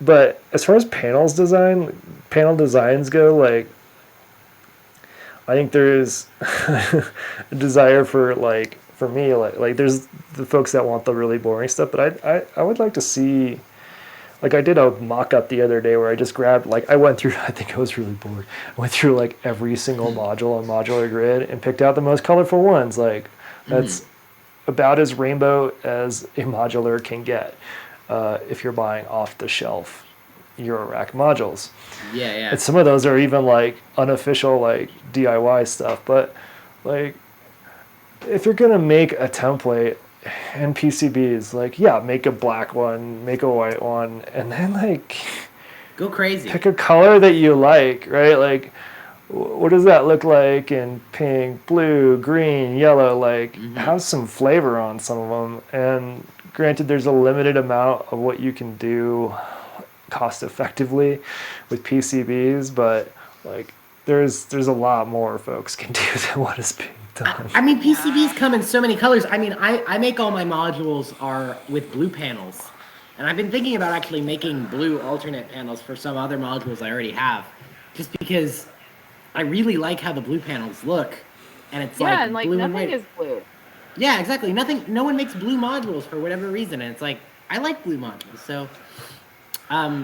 S1: but as far as panel designs go, like, I think there is a desire for, like, for me, like there's the folks that want the really boring stuff, but I would like to see like I did a mock-up the other day where I just grabbed, like I went through, I think I was really bored. I went through like every single module on Modular Grid and picked out the most colorful ones. Like that's about as rainbow as a modular can get if you're buying off the shelf Eurorack modules.
S2: Yeah, yeah.
S1: And some of those are even like unofficial like DIY stuff, but like if you're gonna make a template and PCBs, like yeah, make a black one, make a white one, and then like
S2: Go crazy.
S1: pick a color that you like, right? Like what does that look like in pink, blue, green, yellow? Like have some flavor on some of them. And granted, there's a limited amount of what you can do cost effectively with PCBs, but like there's a lot more folks can do than what is being done.
S2: I mean, PCBs come in so many colors. I mean, I make all my modules are with blue panels. And I've been thinking about actually making blue alternate panels for some other modules I already have. Just because I really like how the blue panels look. And it's
S3: Yeah,
S2: like
S3: and like
S2: blue and
S3: nothing
S2: white.
S3: is blue.
S2: Yeah, exactly. No one makes blue modules for whatever reason. And it's like, I like blue modules. So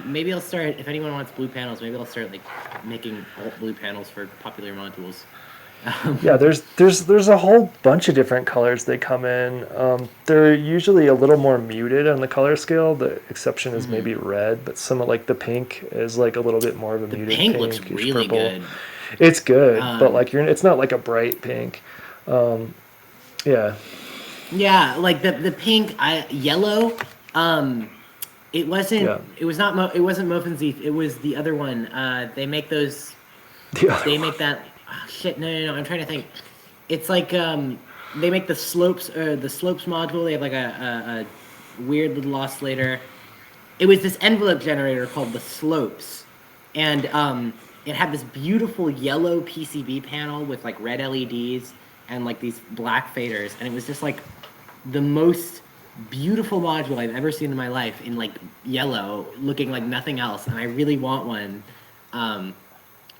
S2: maybe I'll start, if anyone wants blue panels, maybe I'll start like making alt blue panels for popular modules.
S1: Yeah, there's a whole bunch of different colors they come in. They're usually a little more muted on the color scale. The exception is maybe red, but some of like the pink is like a little bit more of a muted
S2: Pink
S1: pink.
S2: looks really good.
S1: It's good, but like it's not like a bright pink. Yeah.
S2: Yeah, like the pink, yellow. It wasn't.
S1: Yeah.
S2: It was not. It wasn't Mofenzief. It was the other one. They make those.
S1: Yeah.
S2: They make that. Oh, shit! No. I'm trying to think. It's like they make the slopes. The slopes module. They have like a weird little oscillator. It was this envelope generator called the slopes, and it had this beautiful yellow PCB panel with like red LEDs and like these black faders, and it was just like the most beautiful module I've ever seen in my life in like yellow, looking like nothing else, and I really want one.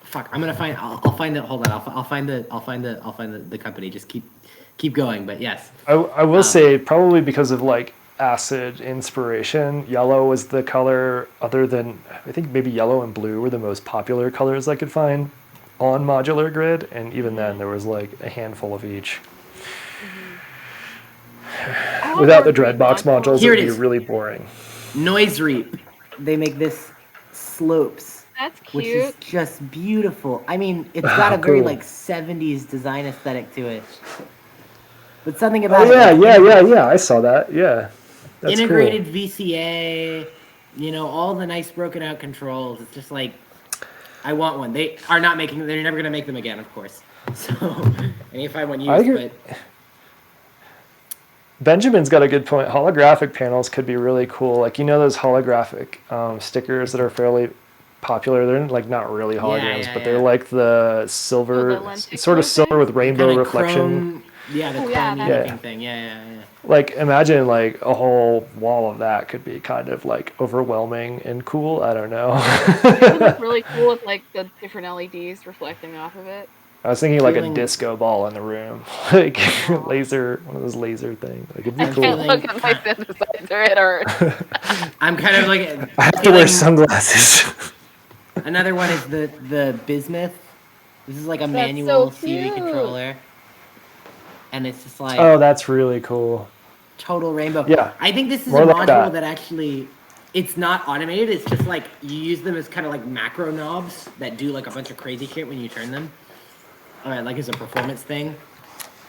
S2: Fuck, I'm gonna find. I'll find it. Hold on. I'll find the company. Just keep going. But yes,
S1: I will say probably because of like acid inspiration, yellow was the color. Other than I think maybe yellow and blue were the most popular colors I could find on Modular Grid, and even then there was like a handful of each. Without the Dreadbox modules,
S2: Here
S1: it
S2: it
S1: would be
S2: is.
S1: really boring.
S2: Noise Reap. They make this slopes,
S3: That's
S2: which is
S3: cute.
S2: just beautiful. I mean, it's got a very
S1: Cool.
S2: like 70s design aesthetic to it. But something about
S1: Oh yeah,
S2: it, like,
S1: yeah. I saw that. Yeah, that's
S2: integrated
S1: cool.
S2: VCA, all the nice broken out controls. It's just like, I want one. They are not making. They're never gonna make them again, of course. So I need to find one
S1: I
S2: used,
S1: agree.
S2: but.
S1: Benjamin's got a good point. Holographic panels could be really cool. Like those holographic stickers that are fairly popular. They're like not really holograms, but they're like the silver,
S3: Oh, the lenticule
S1: sort of silver
S3: thing?
S1: with rainbow
S2: Kinda
S1: reflection.
S2: chrome, yeah, the
S3: Oh, yeah,
S2: chrome
S3: that-
S2: looking thing. Yeah.
S1: Like imagine like a whole wall of that could be kind of like overwhelming and cool. I don't know.
S3: It would look really cool with like the different LEDs reflecting off of it.
S1: I was thinking like a
S2: Feeling-
S1: disco ball in the room, like laser, one of those laser things. Like it'd be
S3: I
S1: cool.
S3: can't look at my synthesizer, it hurts.
S2: I'm kind of like.
S1: I have to wear sunglasses.
S2: Another one is the Bismuth. This is like a
S3: That's
S2: manual
S3: so
S2: CV
S3: cute.
S2: controller, and it's just like
S1: Oh, that's really cool.
S2: total rainbow.
S1: Yeah.
S2: I think this is
S1: More
S2: a
S1: like
S2: module
S1: that.
S2: that actually, it's not automated. It's just like you use them as kind of like macro knobs that do like a bunch of crazy shit when you turn them. Like as a performance thing.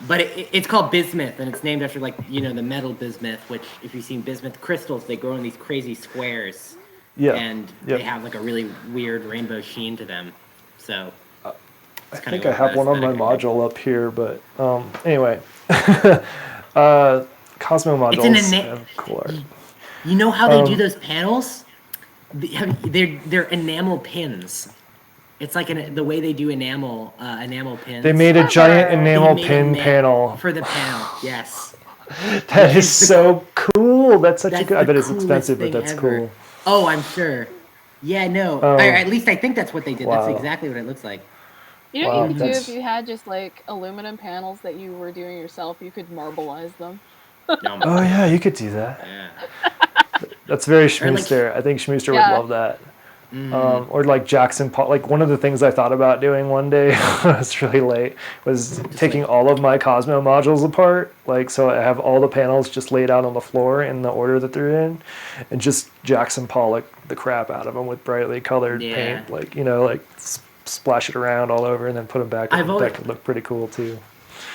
S2: But it's called bismuth, and it's named after like the metal bismuth, which if you've seen bismuth crystals, they grow in these crazy squares.
S1: Yeah.
S2: And
S1: Yep.
S2: they have like a really weird rainbow sheen to them. So
S1: I think I have one on my module up here, but anyway. Cosmo
S2: It's an
S1: modules
S2: ena-
S1: have cool art.
S2: you know how they do those panels? They're enamel pins. It's like the way they do enamel pins.
S1: They made a
S3: Clever.
S1: giant
S3: They
S1: enamel
S2: made a
S1: pin panel.
S2: for the panel. Yes.
S1: That is so cool. That's such a
S2: That's
S1: good. I
S2: the
S1: bet it's
S2: coolest
S1: expensive, but
S2: thing
S1: that's
S2: ever.
S1: cool.
S2: Oh, I'm sure. Yeah, no. Or at least I think that's what they did.
S1: Wow.
S2: That's exactly what it looks like.
S3: You know
S1: Wow,
S3: what you could do
S1: that's-
S3: if you had just like aluminum panels that you were doing yourself? You could marbleize them.
S2: No,
S1: Oh yeah, you could do that.
S2: yeah.
S1: That's very
S2: Or like,
S1: Schmooster. I think Schmooster
S3: Yeah.
S1: would love that. Or like Jackson Pollock. Like one of the things I thought about doing one day when I was really late was taking all of my Cosmo modules apart. Like, so I have all the panels just laid out on the floor in the order that they're in, and just Jackson Pollock the crap out of them with brightly colored paint. Like, you know, like splash it around all over and then put them back. That could look pretty cool too.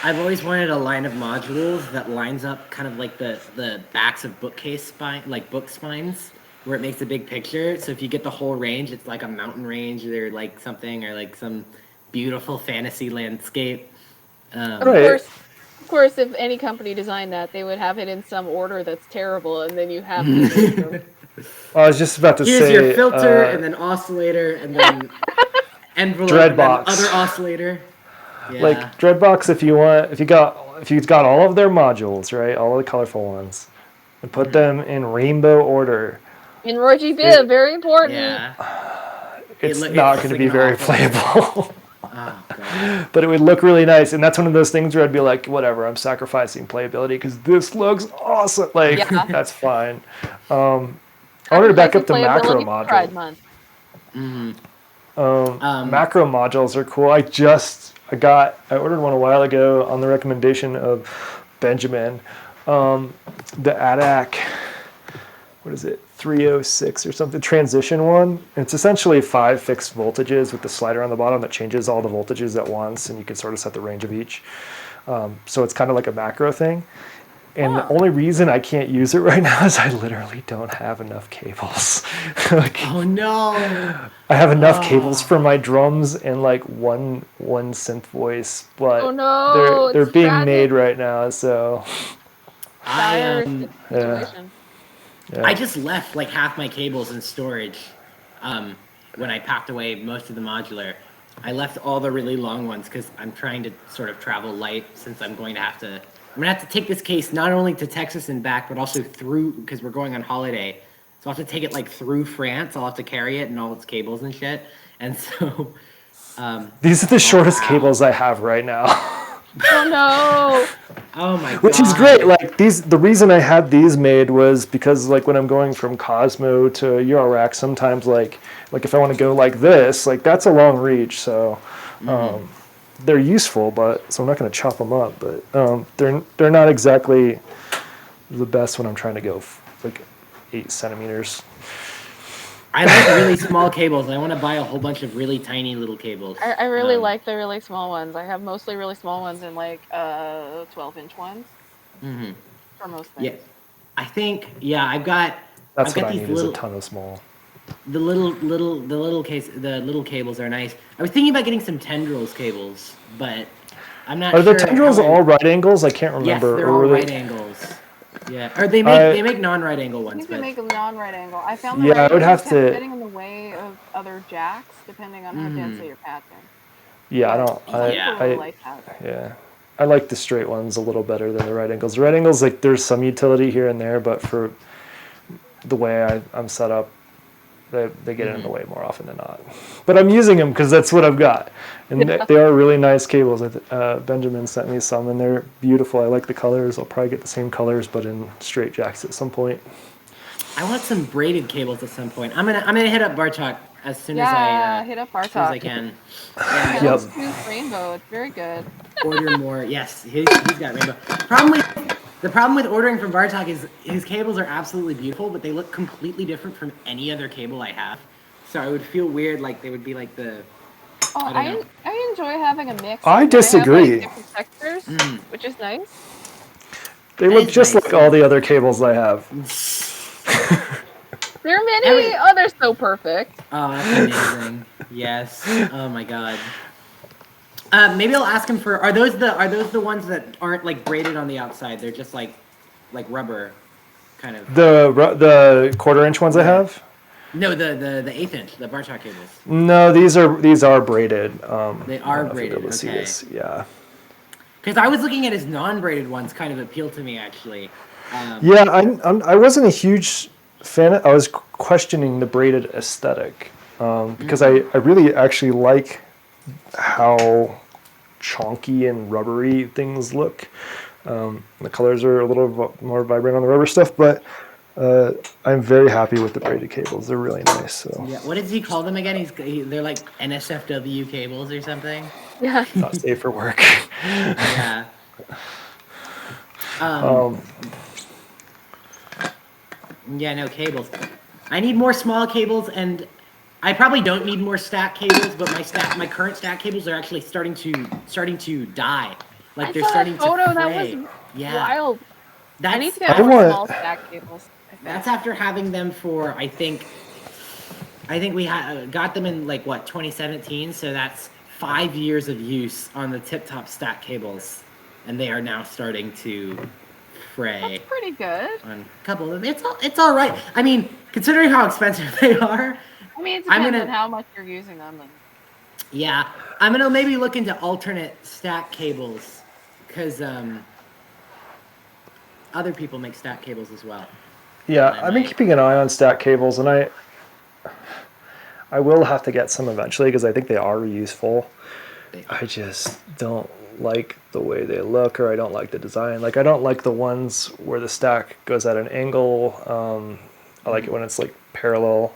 S2: I've always wanted a line of modules that lines up kind of like the backs of bookcase spine, like book spines, where it makes a big picture. So if you get the whole range, it's like a mountain range or like something, or like some beautiful fantasy landscape.
S3: Of course, if any company designed that, they would have it in some order that's terrible, and then you have to.
S1: I was just about to say.
S2: Here's your filter, and then oscillator, and then envelope,
S1: Dreadbox.
S2: and then other oscillator. Yeah.
S1: Like Dreadbox, if you've got all of their modules, right, all of the colorful ones, and put them in rainbow order.
S3: In RGB, very important.
S2: Yeah.
S1: It's not going to be very playable.
S2: Oh, God.
S1: But it would look really nice, and that's one of those things where I'd be like, whatever, I'm sacrificing playability because this looks awesome. Like, that's fine. I wanted to back up to macro modules. Macro modules are cool. I ordered one a while ago on the recommendation of Benjamin. The ADAC, what is it, 306 or something, transition one. And it's essentially 5 fixed voltages with the slider on the bottom that changes all the voltages at once, and you can sort of set the range of each. So it's kind of like a macro thing. And the only reason I can't use it right now is I literally don't have enough cables.
S2: Oh no!
S1: I have enough cables for my drums and like one synth voice, but they're being made right now. So
S2: I just left like half my cables in storage when I packed away most of the modular. I left all the really long ones because I'm trying to sort of travel light since I'm going to have to take this case not only to Texas and back, but also through, because we're going on holiday. So I'll have to take it like through France. I'll have to carry it and all its cables and shit. And so
S1: these are the shortest cables I have right now.
S3: Oh no!
S2: Oh my god!
S1: Which is great. Like the reason I had these made was because like when I'm going from Cosmo to Eurorack, sometimes like if I want to go like this, like that's a long reach. So they're useful, so I'm not going to chop them up. But they're not exactly the best when I'm trying to go like 8 centimeters.
S2: I like really small cables. I want to buy a whole bunch of really tiny little cables.
S3: I really like the really small ones. I have mostly really small ones and like 12-inch ones. For most things.
S2: Yeah, I think I've got.
S1: That's
S2: I've got
S1: what I
S2: these
S1: need is a ton of small.
S2: The little cables are nice. I was thinking about getting some tendrils cables, but I'm not.
S1: Are the tendrils all right angles? I can't remember.
S2: Yes, they're all right angles. Yeah, or they make non-right angle ones.
S3: You can make them non-right angle. I found
S1: that I would have to
S3: getting in the way of other jacks depending on how densely you're patching.
S1: Yeah, I
S3: like that.
S1: Yeah, I like the straight ones a little better than the right angles. The right angles, like there's some utility here and there, but for the way I'm set up, they get in the way more often than not. But I'm using them because that's what I've got. And they are really nice cables. Benjamin sent me some, and they're beautiful. I like the colors. I'll probably get the same colors, but in straight jacks at some point.
S2: I want some braided cables at some point. I'm gonna hit up Bartok as soon as I
S3: hit up Bartok
S2: as soon as I can.
S3: Yep. Rainbow. It's very good.
S2: Order more. Yes, he's got rainbow. The problem with ordering from Bartok is his cables are absolutely beautiful, but they look completely different from any other cable I have. So I would feel weird, like they would be like the.
S3: I enjoy having a mix.
S1: I disagree.
S3: Have, like, different textures, which is nice.
S1: They look just like all the other cables I have.
S3: There are many. They're so perfect.
S2: Oh, that's amazing. Yes. Oh my god. Maybe I'll ask him for. Are those the ones that aren't like braided on the outside? They're just like rubber, kind of.
S1: The 1/4-inch ones I have.
S2: No, the 1/8-inch, the Bartok cables.
S1: No, these are braided.
S2: They are braided. Okay.
S1: Yeah.
S2: Because I was looking at his non-braided ones, kind of appealed to me actually.
S1: Yeah, I wasn't a huge fan. I was questioning the braided aesthetic because I really actually like how chonky and rubbery things look. The colors are a little more vibrant on the rubber stuff, but I'm very happy with the braided cables. They're really nice. So
S2: Yeah. What does he call them again? They're like NSFW cables or something.
S3: Yeah.
S1: not safe for work.
S2: Yeah. Yeah, no cables. I need more small cables, and I probably don't need more stack cables, but my current stack cables are actually starting to die. Like
S3: I
S2: they're
S3: saw that
S2: starting
S3: photo.
S2: to
S3: That was
S2: fray. Yeah.
S3: wild. I need
S2: That's
S3: to get
S1: I
S3: more
S1: want-
S3: small stack cables. I think.
S2: that's after having them for I think we got them in like what 2017, so that's 5 years of use on the tip-top stack cables, and they are now starting to fray
S3: That's pretty good.
S2: on a couple of them. It's all right. I mean, considering how expensive they are,
S3: I mean, it
S2: I'm
S3: depends
S2: gonna-
S3: on how much you're using them. And
S2: yeah, I'm gonna maybe look into alternate stack cables, because other people make stack cables as well.
S1: Yeah, I've been keeping an eye on stack cables, and I will have to get some eventually because I think they are useful. I just don't like the way they look, or I don't like the design. Like, I don't like the ones where the stack goes at an angle. I like it when it's like parallel,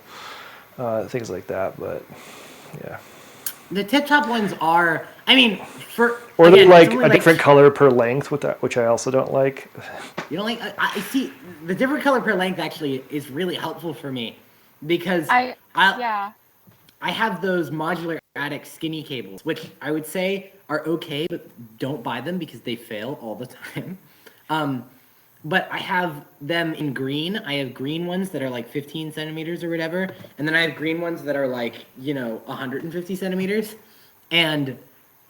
S1: things like that. But yeah,
S2: The tip-top ones are, I mean,
S1: or
S2: again,
S1: they're
S2: it's
S1: like
S2: only
S1: a different color per length with that, which I also don't like.
S2: You don't like? I see the different color per length actually is really helpful for me, because
S3: yeah.
S2: I have those modular attic skinny cables, which I would say are okay, but don't buy them because they fail all the time. But I have them in green. I have green ones that are like 15 centimeters or whatever, and then I have green ones that are like 150 centimeters, and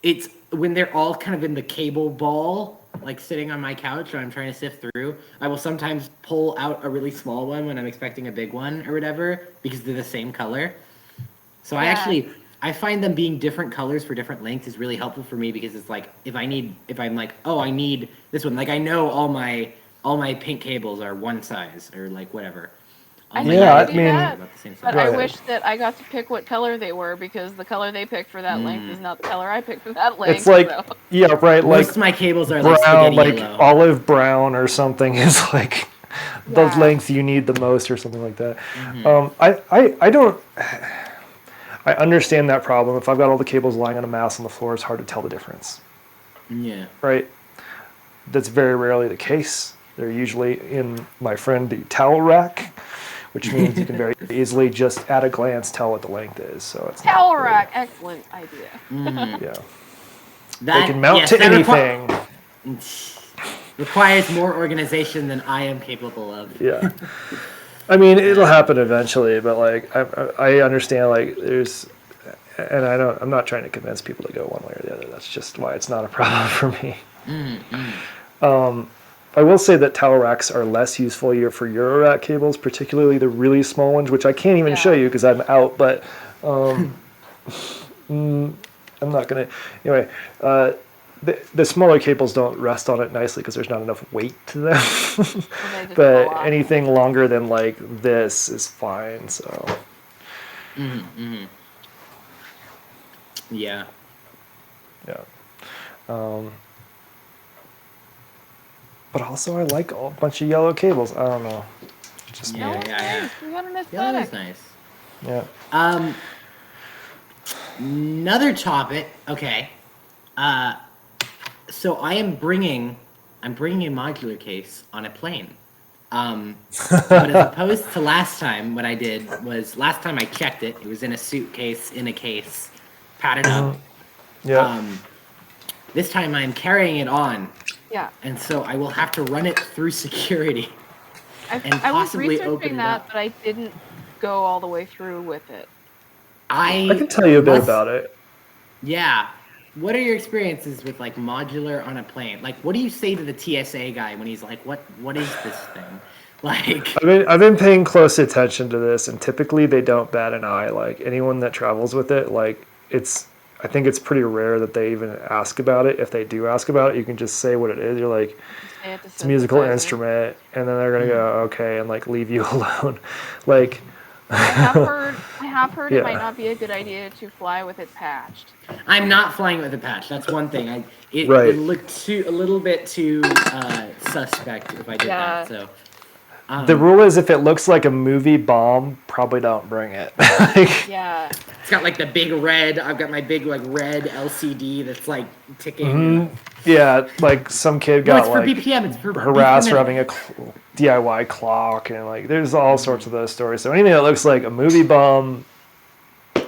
S2: it's when they're all kind of in the cable ball, like sitting on my couch or I'm trying to sift through, I will sometimes pull out a really small one when I'm expecting a big one or whatever, because they're the same color. So I find them being different colors for different lengths is really helpful for me, because it's like if I'm like, oh, I need this one, like I know all my pink cables are one size or like whatever.
S3: I
S2: my
S3: think
S1: Yeah,
S3: I
S2: yellow
S3: do
S1: I mean-
S2: cables are
S3: that,
S2: about the same size.
S3: but
S1: Go
S3: I
S1: ahead.
S3: wish that I got to pick what color they were, because the color they picked for that length is not the color I picked for that length.
S1: It's like,
S3: so.
S1: yeah, right,
S2: Most
S1: like
S2: of my cables are like
S1: brown,
S2: spaghetti
S1: like
S2: yellow.
S1: olive brown or something is like the
S3: Yeah.
S1: length you need the most, or something like that. I don't. I understand that problem. If I've got all the cables lying on a mass on the floor, it's hard to tell the difference,
S2: Yeah.
S1: right? That's very rarely the case. They're usually in my friend the towel rack, which means you can very easily just at a glance tell what the length is. So it's not
S3: Towel
S1: really-
S3: rack, excellent idea.
S1: Yeah,
S2: That
S1: they can mount
S2: yes,
S1: to
S2: that
S1: anything.
S2: requires more organization than I am capable of.
S1: Yeah. I mean, it'll happen eventually, but like I understand, like there's, and I'm not trying to convince people to go one way or the other. That's just why it's not a problem for me. I will say that towel racks are less useful for Euro rack cables, particularly the really small ones, which I can't even show you because I'm out. But I'm not gonna. Anyway, the smaller cables don't rest on it nicely because there's not enough weight to them.
S3: They just fall
S1: But
S3: off.
S1: anything longer than like this is fine. So
S2: Yeah.
S1: yeah. But also I like a bunch of yellow cables. I don't know. Just
S2: Yeah,
S3: No,
S2: yeah.
S3: nice. We got an
S2: Yeah, that
S3: aesthetic.
S2: is nice.
S1: yeah.
S2: Another topic. Okay. So I'm bringing a modular case on a plane. But as opposed to last time, what I did was last time I checked it. It was in a suitcase, in a case, padded up.
S1: Yeah.
S2: This time I'm carrying it on,
S3: Yeah.
S2: and so I will have to run it through security. and
S3: I was
S2: possibly open
S3: researching
S2: it
S3: that,
S2: up.
S3: but I didn't go all the way through with it.
S1: I can tell you a bit
S2: must-
S1: about it.
S2: Yeah. What are your experiences with like modular on a plane? Like, what do you say to the TSA guy when he's like, "What is this thing?" Like,
S1: I've been paying close attention to this, and typically they don't bat an eye. Like anyone that travels with it, like I think it's pretty rare that they even ask about it. If they do ask about it, you can just say what it is. You're like, it's a musical instrument, and then they're gonna go okay and like leave you alone. Like
S3: I have heard
S1: Yeah.
S3: it might not be a good idea to fly with it patched.
S2: I'm not flying with a patch. That's one thing.
S1: Right.
S2: It looked a little bit too suspect if I did
S3: Yeah.
S2: that. So
S1: The rule is if it looks like a movie bomb, probably don't bring it. Like,
S3: Yeah.
S2: It's got like the big red. I've got my big like red LCD that's like ticking.
S1: yeah, like some kid
S2: No,
S1: got
S2: it's for
S1: like
S2: BPM. It's for
S1: harassed for
S2: BPM.
S1: having a DIY clock, and like there's all sorts of those stories. So anything that looks like a movie bomb,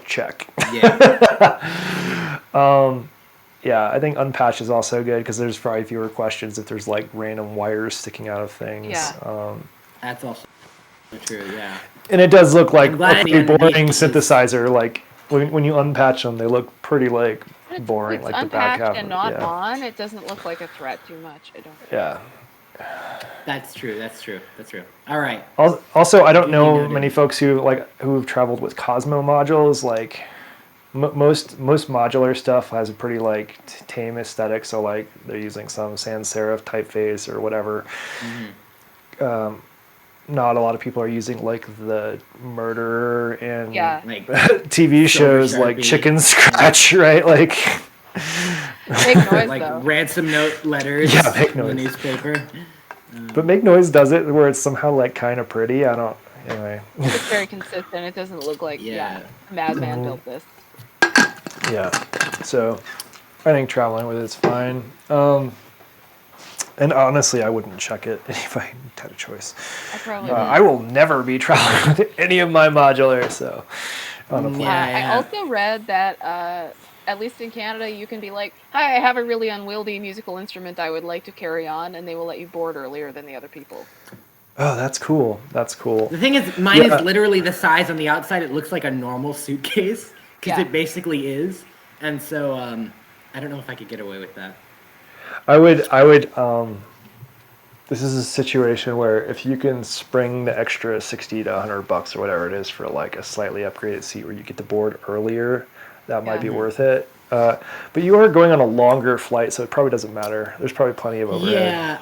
S1: check.
S2: Yeah.
S1: Yeah, I think unpatched is also good because there's probably fewer questions if there's like random wires sticking out of things.
S3: Yeah.
S2: That's also true. Yeah.
S1: And it does look like
S2: I'm
S1: a
S2: glad
S1: pretty
S2: the
S1: boring
S2: NVIDIA is-
S1: synthesizer. Like when you unpatch them, they look pretty like boring.
S3: It's
S1: Like the back
S3: unpatched
S1: half.
S3: and not
S1: Yeah.
S3: on. It doesn't look like a threat too much. I don't.
S1: Yeah.
S2: That's true. That's true. That's true. All right.
S1: Also, I don't know
S2: noted.
S1: many folks who've traveled with Cosmo modules. Like most modular stuff has a pretty like tame aesthetic. So like they're using some sans serif typeface or whatever. Not a lot of people are using like the murder and
S3: Yeah.
S2: Like
S1: TV shows
S2: Silver
S1: like
S2: Sharpie.
S1: Chicken Scratch, right? Like
S3: Make noise
S2: like
S3: though.
S2: ransom note letters.
S1: Yeah, make
S2: in the
S1: noise.
S2: newspaper.
S1: But Make Noise does it where it's somehow like kind of pretty. I don't. Anyway.
S3: It's very consistent. It doesn't look like
S2: Yeah.
S3: Madman built this.
S1: Yeah. So I think traveling with it's fine. And honestly, I wouldn't check it if I had a choice.
S3: I probably.
S1: I will never be traveling with any of my modulars. So on a plane.
S2: Yeah.
S3: I also read that, at least in Canada, you can be like, "Hi, I have a really unwieldy musical instrument I would like to carry on," and they will let you board earlier than the other people.
S1: Oh, that's cool. That's cool.
S2: The thing is, mine
S1: Yeah.
S2: is literally the size on the outside. It looks like a normal suitcase because
S3: Yeah.
S2: it basically is. And so I don't know if I could get away with that.
S1: I would, this is a situation where if you can spring the extra 60 to $100 or whatever it is for like a slightly upgraded seat where you get to board earlier, that might be worth it. But you are going on a longer flight, so it probably doesn't matter. There's probably plenty of overhead.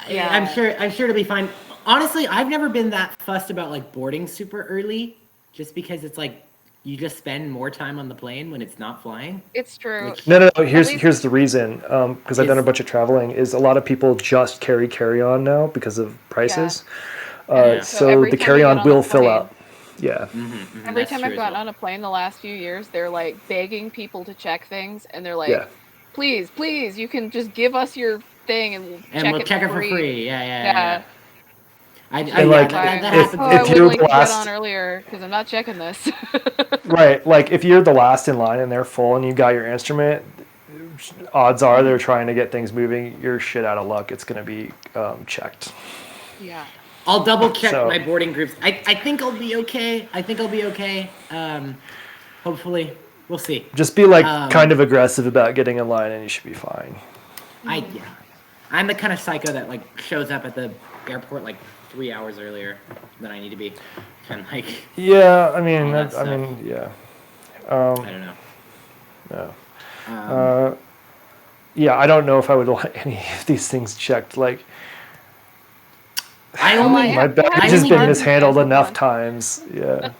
S2: Yeah. I'm sure it'll be fine. Honestly, I've never been that fussed about like boarding super early, just because it's like you just spend more time on the plane when it's not flying.
S3: It's true.
S2: Which-
S1: No. Here's
S3: least-
S1: here's the reason. Because I've done a bunch of traveling. Is a lot of people just carry on now because of prices.
S2: Yeah.
S3: So
S1: So
S3: every
S1: the
S3: time you
S1: carry on
S3: get on a
S1: will fill
S3: plane-
S1: up. Yeah.
S3: Every
S2: That's
S3: time
S2: true
S3: I've
S2: as
S3: gotten
S2: well.
S3: on a plane the last few years, they're like begging people to check things, and they're like,
S1: Yeah.
S3: please, you can just give us your thing and
S2: We'll check it for free. Yeah.
S3: Yeah.
S1: And, like,
S2: that
S1: if-
S2: happens.
S3: I would
S1: you're
S3: like to get
S1: last-
S3: on earlier because I'm not checking this.
S1: Right. Like if you're the last in line and they're full and you got your instrument, odds are they're trying to get things moving. You're shit out of luck. It's going to be checked.
S3: Yeah.
S2: I'll double check
S1: So-
S2: my boarding groups. I think I'll be okay. Hopefully, we'll see.
S1: Just be like
S2: Um,
S1: kind of aggressive about getting in line and you should be fine.
S2: I'm the kind of psycho that like shows up at the airport like 3 hours earlier than I need to be, and like
S1: Yeah. I mean,
S2: All that
S1: I
S2: stuff.
S1: mean, yeah.
S2: I don't know.
S1: No. Yeah. I don't know if I would want any of these things checked. Like
S2: I only
S1: my bag
S2: I
S1: has
S2: only
S1: been
S2: had-
S1: mishandled enough times. Yeah.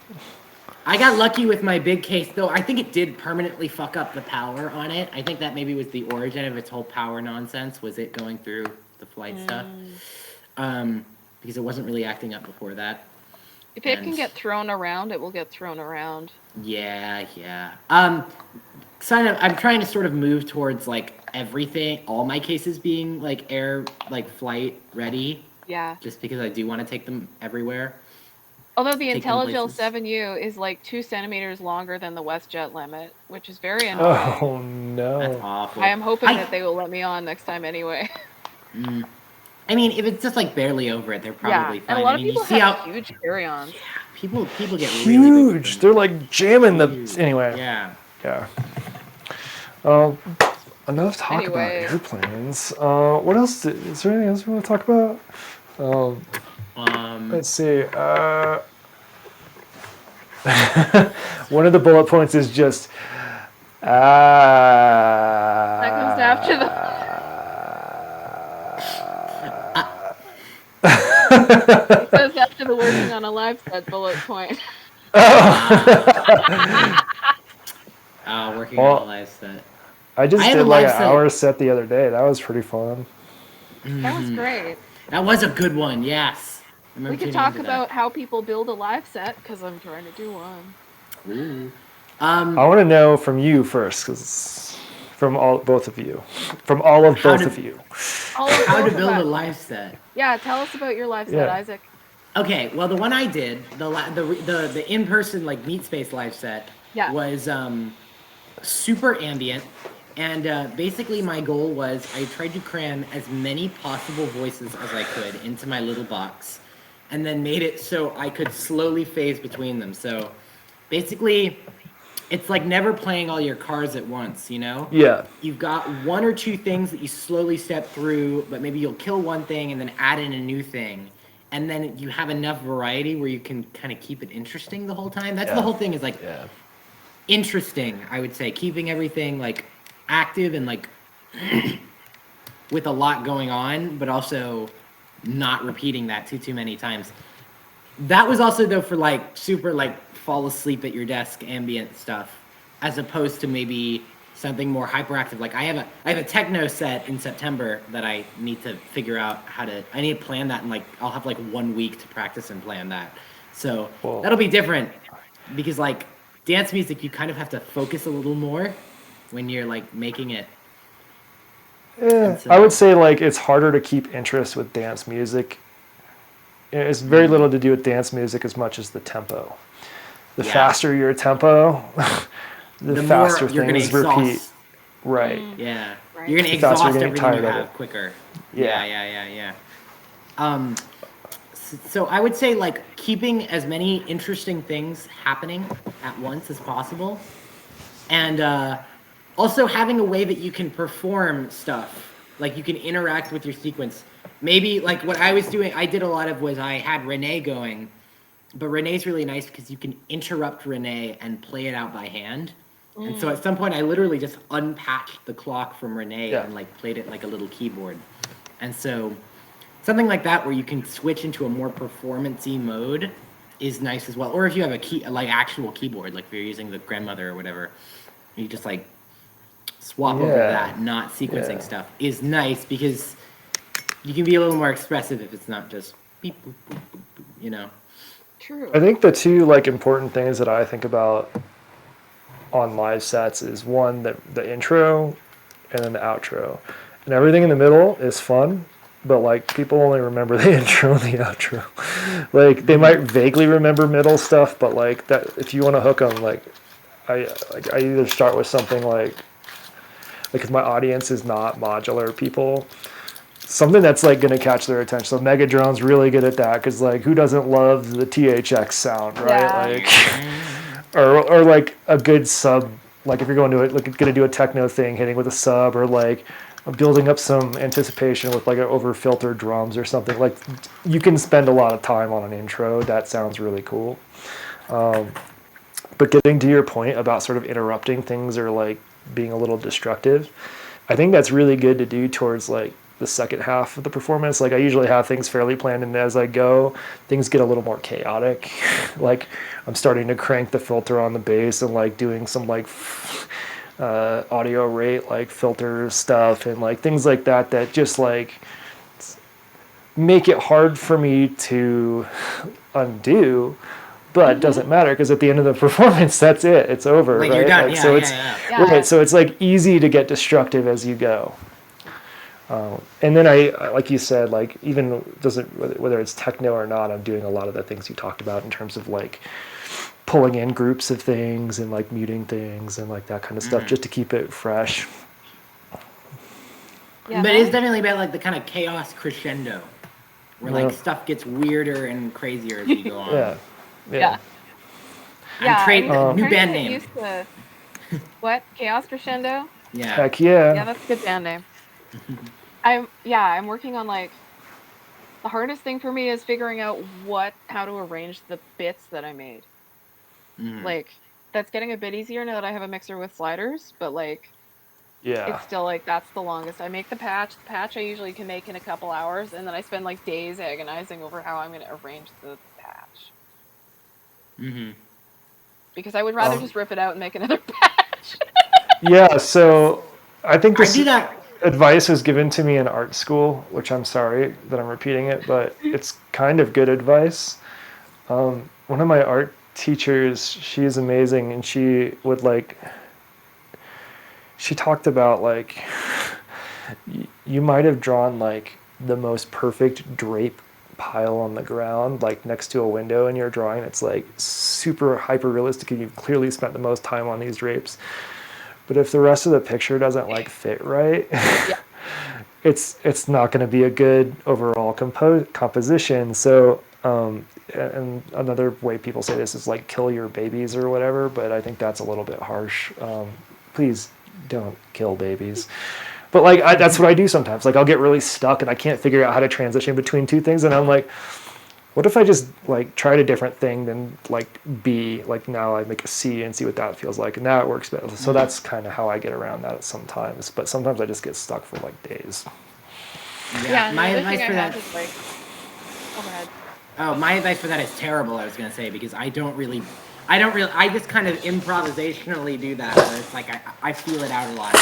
S2: I got lucky with my big case, though. I think it did permanently fuck up the power on it. I think that maybe was the origin of its whole power nonsense, was it going through the flight stuff. Because it wasn't really acting up before that.
S3: If it can
S2: And-
S3: get thrown around, it will get thrown around.
S2: Yeah. I'm trying to sort of move towards like everything, all my cases being like flight ready,
S3: Yeah.
S2: just because I do want to take them everywhere.
S3: Although the
S2: Take them
S3: IntelliGel
S2: places.
S3: 7U is like 2 centimeters longer than the WestJet limit, which is very annoying.
S1: Oh
S2: That's
S1: no.
S2: awful.
S3: I am hoping that they will let me on next time anyway.
S2: I mean, if it's just like barely over it, they're probably
S3: Yeah,
S2: fine.
S3: and a lot
S2: I
S3: of
S2: mean,
S3: people
S2: you see
S3: have
S2: how
S3: huge carry-ons.
S2: people get really big with
S1: Huge.
S2: them.
S1: They're like jamming the.
S2: Huge.
S1: Anyway.
S2: Yeah.
S1: Yeah. Enough talk
S3: Anyway.
S1: about airplanes. What else? Is there anything else we want to talk about? Let's see. One of the bullet points is just.
S3: That comes after the. It says after the working on a live set bullet point.
S2: Working
S1: Well,
S2: on a live set.
S1: I just
S2: I have
S1: did
S2: a
S1: like
S2: live
S1: an
S2: set.
S1: hour set the other day. That was pretty fun.
S3: That was great.
S2: That was a good one. Yes.
S3: We could talk about how people build a live set, because I'm trying to do one.
S2: Ooh.
S1: I want to know from you first, because from both of you,
S2: How to build a live set.
S3: Yeah, tell us about your live set, Isaac.
S2: Okay, well, the one I did, the in-person like meet space live set was super ambient, and basically my goal was I tried to cram as many possible voices as I could into my little box, and then made it so I could slowly phase between them. So basically, it's like never playing all your cards at once, you know?
S1: Yeah.
S2: You've got one or two things that you slowly step through, but maybe you'll kill one thing and then add in a new thing. And then you have enough variety where you can kind of keep it interesting the whole time. That's the whole thing, is like interesting, I would say. Keeping everything like active and like with a lot going on, but also not repeating that too many times. That was also though for like super like fall asleep at your desk ambient stuff, as opposed to maybe something more hyperactive. Like I have a techno set in September that I need to figure out I need to plan that, and like I'll have like 1 week to practice and plan that. So that'll be different, because like dance music, you kind of have to focus a little more when you're like making it.
S1: Yeah, I would say like it's harder to keep interest with dance music. It's very little to do with dance music as much as the tempo. The faster your tempo, the faster things repeat. Right.
S2: Yeah.
S3: Right.
S2: You're gonna exhaust everything you have quicker. Yeah. So I would say like keeping as many interesting things happening at once as possible, and also having a way that you can perform stuff, like you can interact with your sequence. Maybe like what I was doing, I did a lot of was I had Renee going, but Renee's really nice because you can interrupt Renee and play it out by hand. And so at some point I literally just unpatched the clock from Renee and like played it like a little keyboard. And so something like that where you can switch into a more performance-y mode is nice as well. Or if you have a actual keyboard, like if you're using the grandmother or whatever, you just like swap over that, not sequencing stuff, is nice because you can be a little more expressive if it's not just beep, boop, boop, boop, boop, you know?
S3: True.
S1: I think the two like important things that I think about on live sets is one, the intro and then the outro. And everything in the middle is fun, but like people only remember the intro and the outro. Like they might vaguely remember middle stuff, but like that if you want to hook them, like I either start with something like if my audience is not modular people, something that's like going to catch their attention. So Megadrone's really good at that because like who doesn't love the THX sound, right? Like, or like a good sub. Like if you're going to do a techno thing, hitting with a sub, or like building up some anticipation with like an over filtered drums or something. Like you can spend a lot of time on an intro. That sounds really cool. But getting to your point about sort of interrupting things or like being a little destructive, I think that's really good to do towards like the second half of the performance. Like I usually have things fairly planned, and as I go, things get a little more chaotic. Like I'm starting to crank the filter on the bass and like doing some like audio rate like filter stuff and like things like that just like make it hard for me to undo. But it doesn't matter because at the end of the performance, that's it. It's over,
S2: like
S1: right?
S2: You're done.
S1: Like,
S2: Yeah,
S1: so
S2: yeah.
S1: Right. So it's like easy to get destructive as you go. And then I, like you said, like even whether it's techno or not, I'm doing a lot of the things you talked about in terms of like pulling in groups of things and like muting things and like that kind of stuff just to keep it fresh.
S2: Yeah, but it's definitely about like the kind of chaos crescendo where like stuff gets weirder and crazier as you go on.
S3: Yeah.
S2: New band name.
S3: What? Chaos Crescendo?
S2: Yeah.
S1: Heck yeah.
S3: Yeah, that's a good band name. I'm working on like the hardest thing for me is figuring out how to arrange the bits that I made. Like that's getting a bit easier now that I have a mixer with sliders, but like it's still like that's the longest. I make the patch. The patch I usually can make in a couple hours, and then I spend like days agonizing over how I'm going to arrange the patch. Because I would rather just rip it out and make another patch.
S1: Yeah, so I think
S2: I do that
S1: advice was given to me in art school, which I'm sorry that I'm repeating it, but it's kind of good advice. One of my art teachers, she is amazing, and she talked about like you might have drawn like the most perfect drape pile on the ground, like next to a window in your drawing. It's like super hyper realistic, and you've clearly spent the most time on these drapes. But if the rest of the picture doesn't like fit right,
S3: Yeah.
S1: it's not going to be a good overall composition. So, and another way people say this is like kill your babies or whatever, but I think that's a little bit harsh. Please don't kill babies. But like that's what I do sometimes. Like I'll get really stuck and I can't figure out how to transition between two things, and I'm like, what if I just like tried a different thing than like B? Like now I make a C and see what that feels like, and now it works better. So that's kind of how I get around that sometimes. But sometimes I just get stuck for like days.
S2: Yeah,
S3: and
S2: my
S3: the other
S2: advice
S3: thing
S2: for
S3: I
S2: that.
S3: have is like, oh, go ahead.
S2: Oh, my advice for that is terrible. I was gonna say because I just kind of improvisationally do that. Where it's like I feel it out a lot,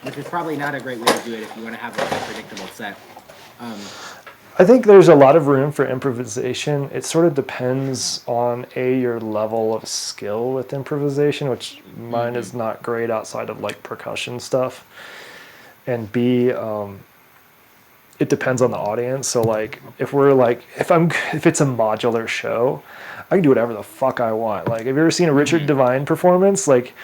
S2: which is probably not a great way to do it if you want to have like a predictable set.
S1: I think there's a lot of room for improvisation. It sort of depends on your level of skill with improvisation, which mine is not great outside of like percussion stuff, and B, it depends on the audience. So like if it's a modular show, I can do whatever the fuck I want. Like, have you ever seen a Richard Devine performance? Like,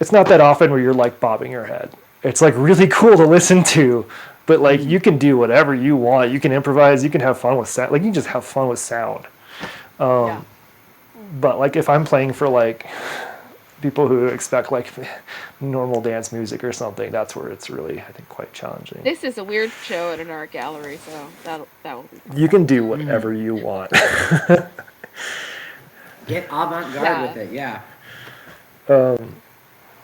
S1: it's not that often where you're like bobbing your head. It's like really cool to listen to, but like you can do whatever you want. You can improvise. You can have fun with sound. Like you can just have fun with sound.
S3: Yeah.
S1: But like if I'm playing for like people who expect like normal dance music or something, that's where it's really, I think, quite challenging.
S3: This is a weird show at an art gallery, so that will be fun.
S1: You can do whatever you want.
S2: Get avant-garde
S3: Yeah.
S2: with it, yeah.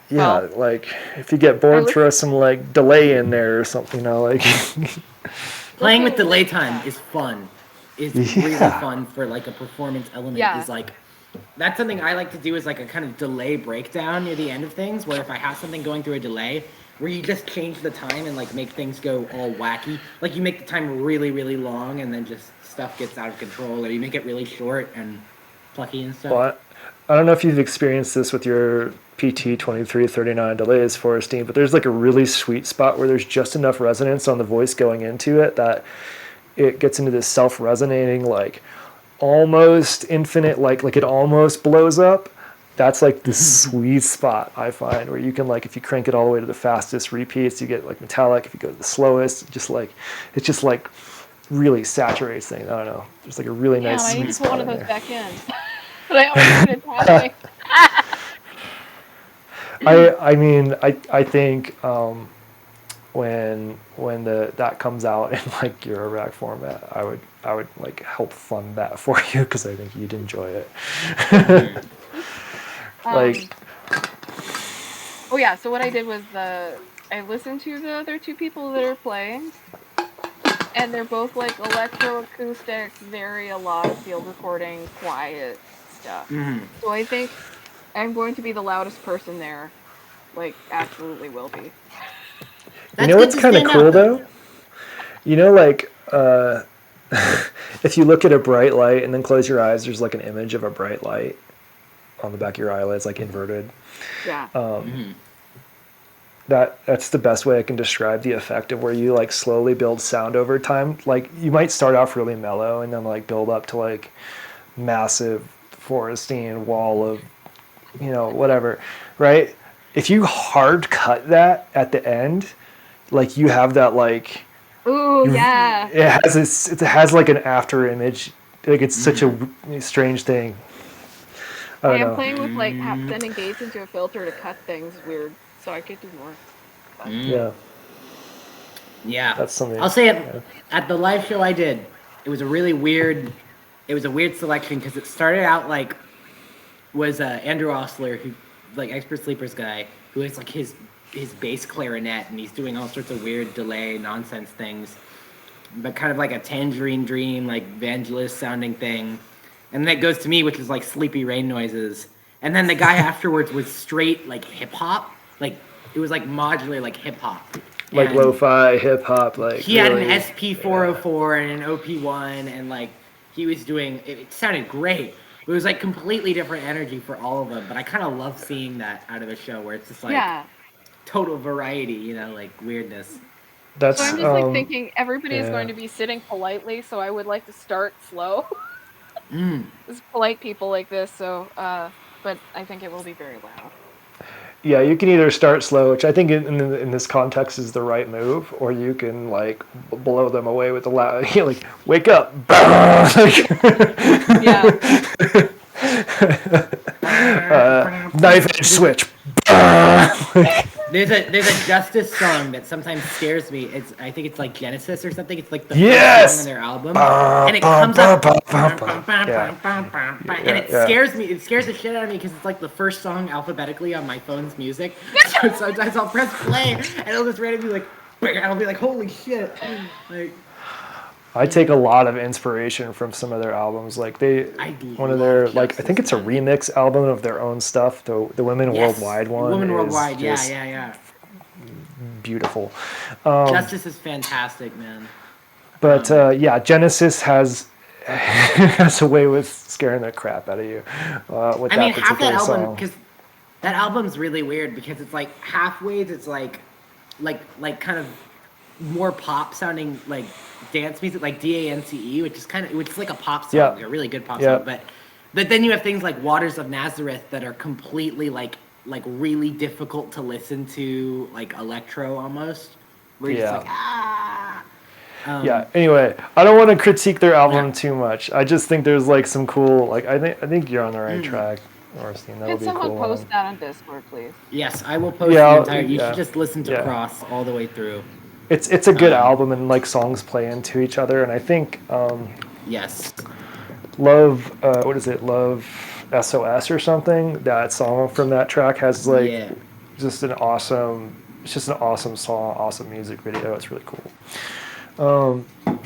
S1: Yeah,
S3: Well,
S1: like if you get bored, throw some like delay in there or something, like.
S2: Playing with delay time is fun. It's really
S1: Yeah.
S2: fun for like a performance element.
S3: Yeah.
S2: Is like that's something I like to do is like a kind of delay breakdown near the end of things where if I have something going through a delay where you just change the time and like make things go all wacky. Like you make the time really, really long and then just stuff gets out of control, or you make it really short and plucky and stuff.
S1: Well, I don't know if you've experienced this with your PT 2339 delays, Forestine, but there's like a really sweet spot where there's just enough resonance on the voice going into it that it gets into this self-resonating, like almost infinite, like it almost blows up. That's like the sweet spot I find where you can like, if you crank it all the way to the fastest repeats, you get like metallic. If you go to the slowest, it just like really saturates things. I don't know. There's like a really
S3: yeah,
S1: nice
S3: I
S1: sweet
S3: need to put
S1: spot
S3: one of
S1: in
S3: those
S1: there.
S3: back in. But I always put it tapping.
S1: I mean, I think when that comes out in like your rack format, I would like help fund that for you because I think you'd enjoy it. Like,
S3: Oh yeah, so what I did was I listened to the other two people that are playing, and they're both like electroacoustic, very a lot of field recording, quiet stuff. So I think I'm going to be the loudest person there. Like, absolutely will be.
S1: you
S2: That's
S1: know
S2: good
S1: what's
S2: to
S1: kind of
S2: stand
S1: cool
S2: out,
S1: though? You know, like if you look at a bright light and then close your eyes, there's like an image of a bright light on the back of your eyelids, like inverted.
S3: Yeah.
S1: That's the best way I can describe the effect of where you like slowly build sound over time. Like you might start off really mellow and then like build up to like massive Forestine wall of, whatever, right? If you hard cut that at the end, like you have that like,
S3: Ooh, yeah.
S1: it has like an after image. Like it's such a strange thing. I don't
S3: I'm
S1: know.
S3: playing with like sending gates into a filter to cut things weird, so I could do more.
S1: Yeah.
S2: Yeah,
S1: That's something.
S2: I'll say it at the live show I did. It was a really weird. It was a weird selection because it started out like was Andrew Osler, who like Expert Sleepers guy, who is like his bass clarinet, and he's doing all sorts of weird delay nonsense things, but kind of like a Tangerine Dream, like Vangelis sounding thing. And then it goes to me, which is like sleepy rain noises. And then the guy afterwards was straight like hip hop, like it was like modular like hip hop.
S1: like
S2: And
S1: lo-fi, hip hop, like
S2: he had an
S1: really,
S2: SP404 and an OP1, and like he was doing it sounded great. It was like completely different energy for all of them, but I kind of love seeing that out of a show where it's just like
S3: Yeah.
S2: total variety, you know, like weirdness.
S3: So
S1: that's
S3: I'm just like thinking everybody is going
S1: yeah.
S3: to be sitting politely, so I would like to start slow.
S2: Mm.
S3: There's polite people like this, so but I think it will be very loud.
S1: Yeah, you can either start slow, which I think in this context is the right move, or you can like blow them away with the loud, like wake up,
S3: Yeah.
S1: knife edge switch.
S2: There's a Justice song that sometimes scares me. I think it's like Genesis or something. It's like the
S1: Yes!
S2: first song on their album, and it comes up,
S1: Yeah.
S2: and it scares me. It scares the shit out of me because it's like the first song alphabetically on my phone's music. So sometimes I'll press play and it'll just randomly like, and I'll be like, holy shit! Like,
S1: I take a lot of inspiration from some of their albums. Like one of their like I think it's a remix album of their own stuff. The Women Worldwide one.
S2: Women
S1: is
S2: Worldwide,
S1: just
S2: yeah.
S1: beautiful.
S2: Justice is fantastic, man.
S1: But yeah, Genesis has has a way with scaring the crap out of you with
S2: I
S1: that
S2: mean, half that
S1: particular
S2: album
S1: song.
S2: because that album's really weird because it's like halfway it's like kind of more pop sounding like dance music like DANCE, which is like a pop song,
S1: Yeah.
S2: a really good pop
S1: Yeah.
S2: song. But then you have things like Waters of Nazareth that are completely like really difficult to listen to, like electro almost. Where you're just like
S1: Yeah. Anyway, I don't want to critique their album
S2: Yeah.
S1: too much. I just think there's like some cool like I think you're on the right track, Orstein. That would
S3: Can
S1: be
S3: someone
S1: cool.
S3: post that on Discord, please?
S2: Yes, I will post
S1: Yeah,
S2: the entire. You
S1: yeah.
S2: should just listen to
S1: Yeah.
S2: Cross all the way through.
S1: It's a good album and like songs play into each other and I think
S2: Yes.
S1: Love what is it? Love SOS or something. That song from that track has like
S2: Yeah.
S1: just an awesome song, awesome music video. It's really cool.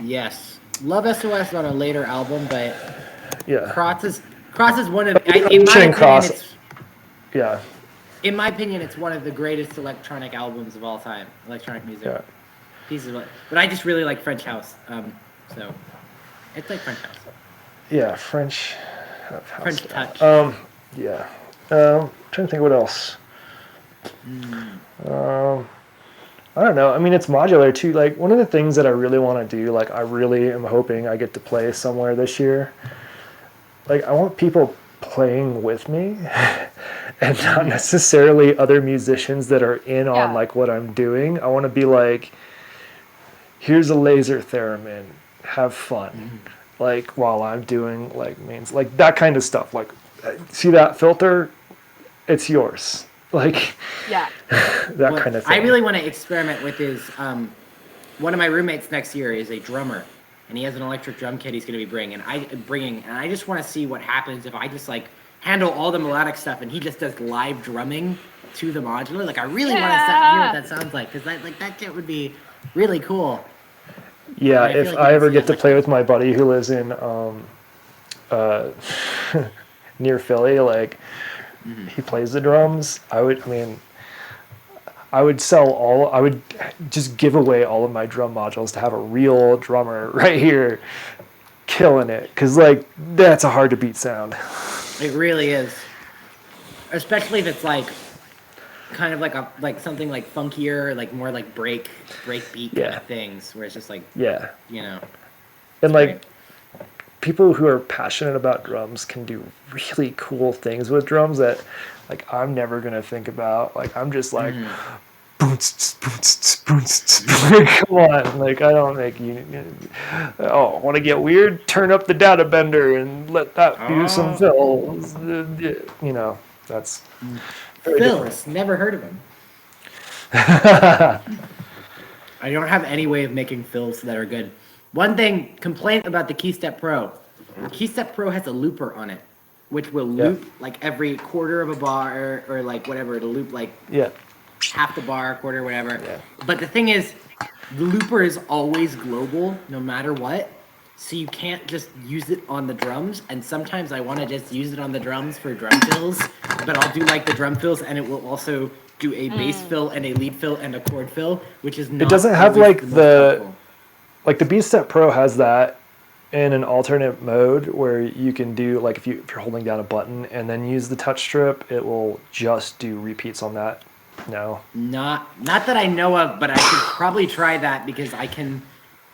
S2: Yes. Love SOS on a later album, but
S1: Yeah.
S2: Cross is one of in my opinion
S1: Cross.
S2: it's
S1: Yeah.
S2: in my opinion it's one of the greatest electronic albums of all time. Electronic music.
S1: Yeah.
S2: Pieces of it. But I just really like French House. So it's like French House.
S1: Yeah, French
S2: French touch.
S1: Yeah. Trying to think what else. I don't know. I mean, it's modular too. Like one of the things that I really want to do, like I really am hoping I get to play somewhere this year. Like I want people playing with me and not necessarily other musicians that are in on like what I'm doing. I want to be like, here's a laser theremin, have fun. Like while I'm doing like means like that kind of stuff. Like see that filter? It's yours. Like that
S2: What
S1: kind of thing.
S2: I really want to experiment with is one of my roommates next year is a drummer, and he has an electric drum kit he's going to be bringing. And I just want to see what happens if I just like handle all the melodic stuff and he just does live drumming to the modular. Like I really want to hear what that sounds like because that kit would be really cool.
S1: Yeah,
S2: I feel
S1: if
S2: like
S1: I
S2: you
S1: ever
S2: can see
S1: get to
S2: how
S1: play with my buddy who lives in near Philly, like he plays the drums, I would just give away all of my drum modules to have a real drummer right here killing it, because like that's a hard to beat sound.
S2: It really is, especially if it's like kind of like something like funkier, like more like break beat kind of things, where it's just like
S1: Yeah.
S2: you know.
S1: And like
S2: great.
S1: people who are passionate about drums can do really cool things with drums that like I'm never gonna think about. Like I'm just like boons, boons, boons. Come on, like I don't make you. Oh, want to get weird? Turn up the data bender and let that do some fills. You know, that's very
S2: Phils, never heard of him. I don't have any way of making fills that are good. One complaint about the KeyStep Pro. The KeyStep Pro has a looper on it, which will loop like every quarter of a bar or like whatever. It'll loop like half the bar, quarter, whatever.
S1: Yeah.
S2: But the thing is, the looper is always global, no matter what. So you can't just use it on the drums. And sometimes I want to just use it on the drums for drum fills. But I'll do like the drum fills, and it will also do a bass fill and a lead fill and a chord fill, which is not.
S1: It doesn't have
S2: always
S1: like
S2: most
S1: the
S2: helpful.
S1: like the Beat Step Pro has that in an alternate mode where you can do like if you're holding down a button and then use the touch strip, it will just do repeats on that. No.
S2: Not that I know of, but I should probably try that because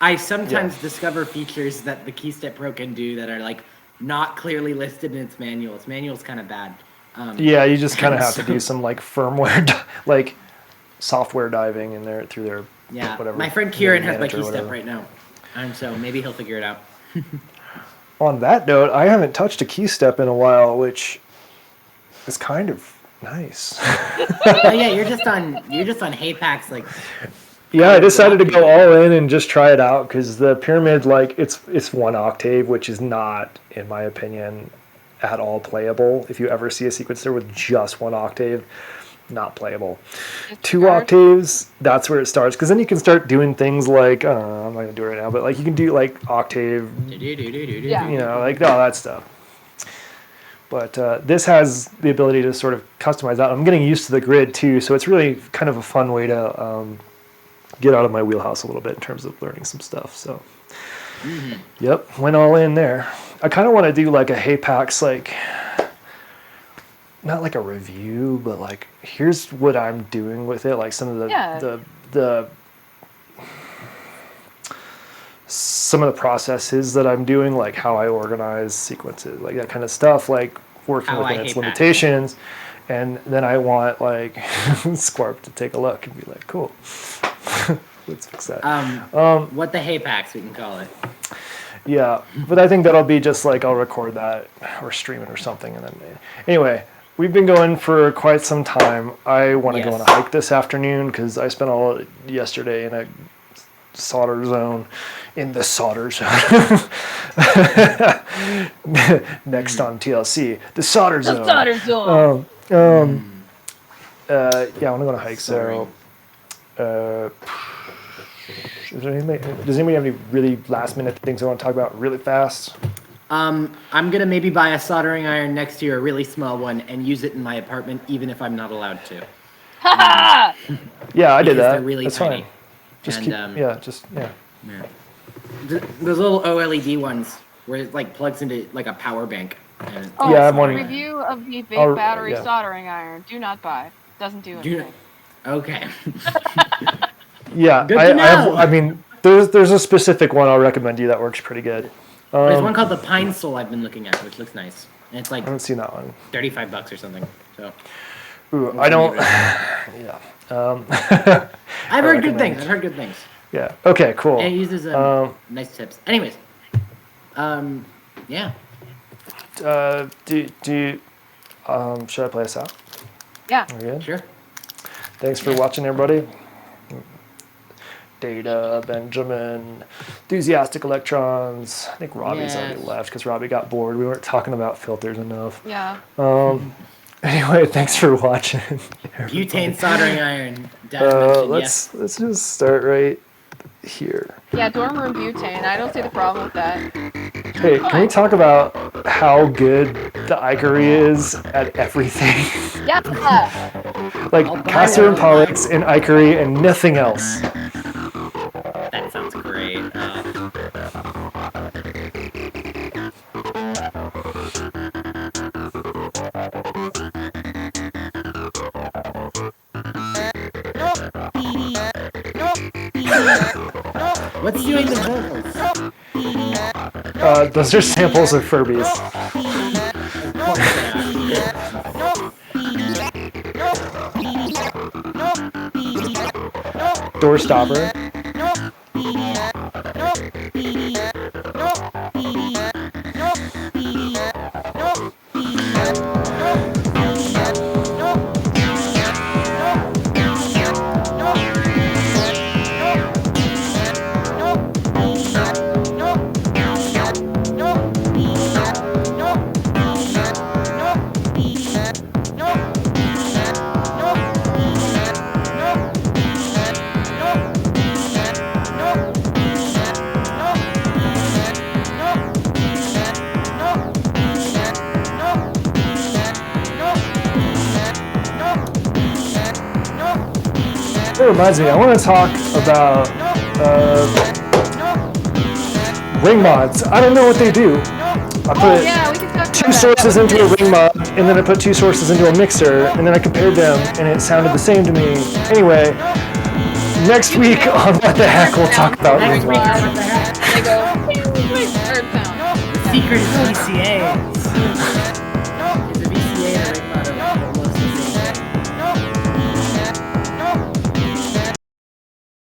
S2: I sometimes discover features that the KeyStep Pro can do that are like not clearly listed in its manual. Its manual's kind of bad.
S1: Yeah, you just kind of have
S2: so-
S1: to do some like firmware, like software diving in there through their
S2: Yeah,
S1: whatever.
S2: my friend Kieran has my
S1: manager or
S2: KeyStep
S1: whatever.
S2: right now, and so maybe he'll figure it out.
S1: On that note, I haven't touched a KeyStep in a while, which is kind of nice.
S2: Oh yeah, you're just on Haypacks like.
S1: Yeah, I decided to go all in and just try it out because the Pyramid, like, it's 1 octave, which is not, in my opinion, at all playable. If you ever see a sequencer with just 1 octave, not playable. 2 octaves, that's where it starts because then you can start doing things like I'm not gonna do it right now, but like you can do like octave,
S3: Yeah.
S1: you know, like all that stuff. But this has the ability to sort of customize that. I'm getting used to the grid too, so it's really kind of a fun way to get out of my wheelhouse a little bit in terms of learning some stuff. So, yep, went all in there. I kind of want to do like a Haypacks, like not like a review, but like here's what I'm doing with it, like some of the some of the processes that I'm doing, like how I organize sequences, like that kind of stuff, like working
S2: How I
S1: within its
S2: hate that.
S1: limitations. And then I want like Squarp to take a look and be like, cool, let's fix that.
S2: What the Haypacks we can call it.
S1: Yeah, but I think that'll be just like I'll record that or stream it or something. And then anyway, we've been going for quite some time. I want to go on a
S2: Yes.
S1: hike this afternoon because I spent all yesterday in a solder zone, in the solder zone. Next on TLC, the solder zone.
S3: Solder zone.
S1: Yeah, I want to go on a hike. So, does anybody have any really last minute things they want to talk about really fast?
S2: I'm gonna maybe buy a soldering iron next year, a really small one, and use it in my apartment, even if I'm not allowed to.
S3: Ha
S1: Yeah, I did
S2: Because
S1: that.
S2: they're really
S1: That's
S2: tiny.
S1: fine. Just
S2: And,
S1: keep,
S2: yeah.
S1: yeah.
S2: Those little OLED ones where it like plugs into like a power bank. And
S3: Oh,
S1: Yeah, I'm wondering-
S3: review of the big
S1: I'll-
S3: battery
S1: yeah.
S3: soldering iron. Do not buy. Doesn't do anything.
S2: Okay.
S1: Yeah,
S2: Good to know.
S1: I mean, there's a specific one I'll recommend you that works pretty good.
S2: There's one called the Pine Sol I've been looking at, which looks nice. And it's like
S1: I haven't seen that one.
S2: $35 or something. So
S1: Ooh, I don't. Yeah.
S2: I've heard good
S1: recommend.
S2: things. I've heard good things.
S1: Yeah. Okay. Cool.
S2: And it uses nice tips. Anyways. Yeah.
S1: Should I play us out?
S3: Yeah.
S1: Are we good?
S2: Sure.
S1: Thanks for watching, everybody. Data, Benjamin, Enthusiastic Electrons. I think Robbie's already
S2: Yes.
S1: left because Robbie got bored. We weren't talking about filters enough.
S3: Yeah.
S1: Anyway, thanks for watching.
S2: Butane soldering iron. Dad mentioned,
S1: Let's just start right here.
S3: Yeah, dorm room butane. I don't see the problem with that.
S1: Hey, can we talk about how good the Ivory is at everything?
S3: Yeah.
S1: Like
S2: I'll buy
S1: Castor and
S2: it.
S1: Pollux and Ivory and nothing else.
S2: That sounds great. What's doing the vocals?
S1: Those are samples of Furbies. Door stopper. That reminds me, I want to talk about ring mods. I don't know what they do. I put
S3: Yeah, we can talk about
S1: two
S3: that.
S1: sources into a ring mod, and then I put two sources into a mixer, and then I compared them, and it sounded the same to me. Anyway, next week on What the Heck, we'll talk about
S2: Next
S1: ring
S2: week,
S1: mods.
S2: what the heck?
S3: They go, bird sound.
S2: Secret PCAs.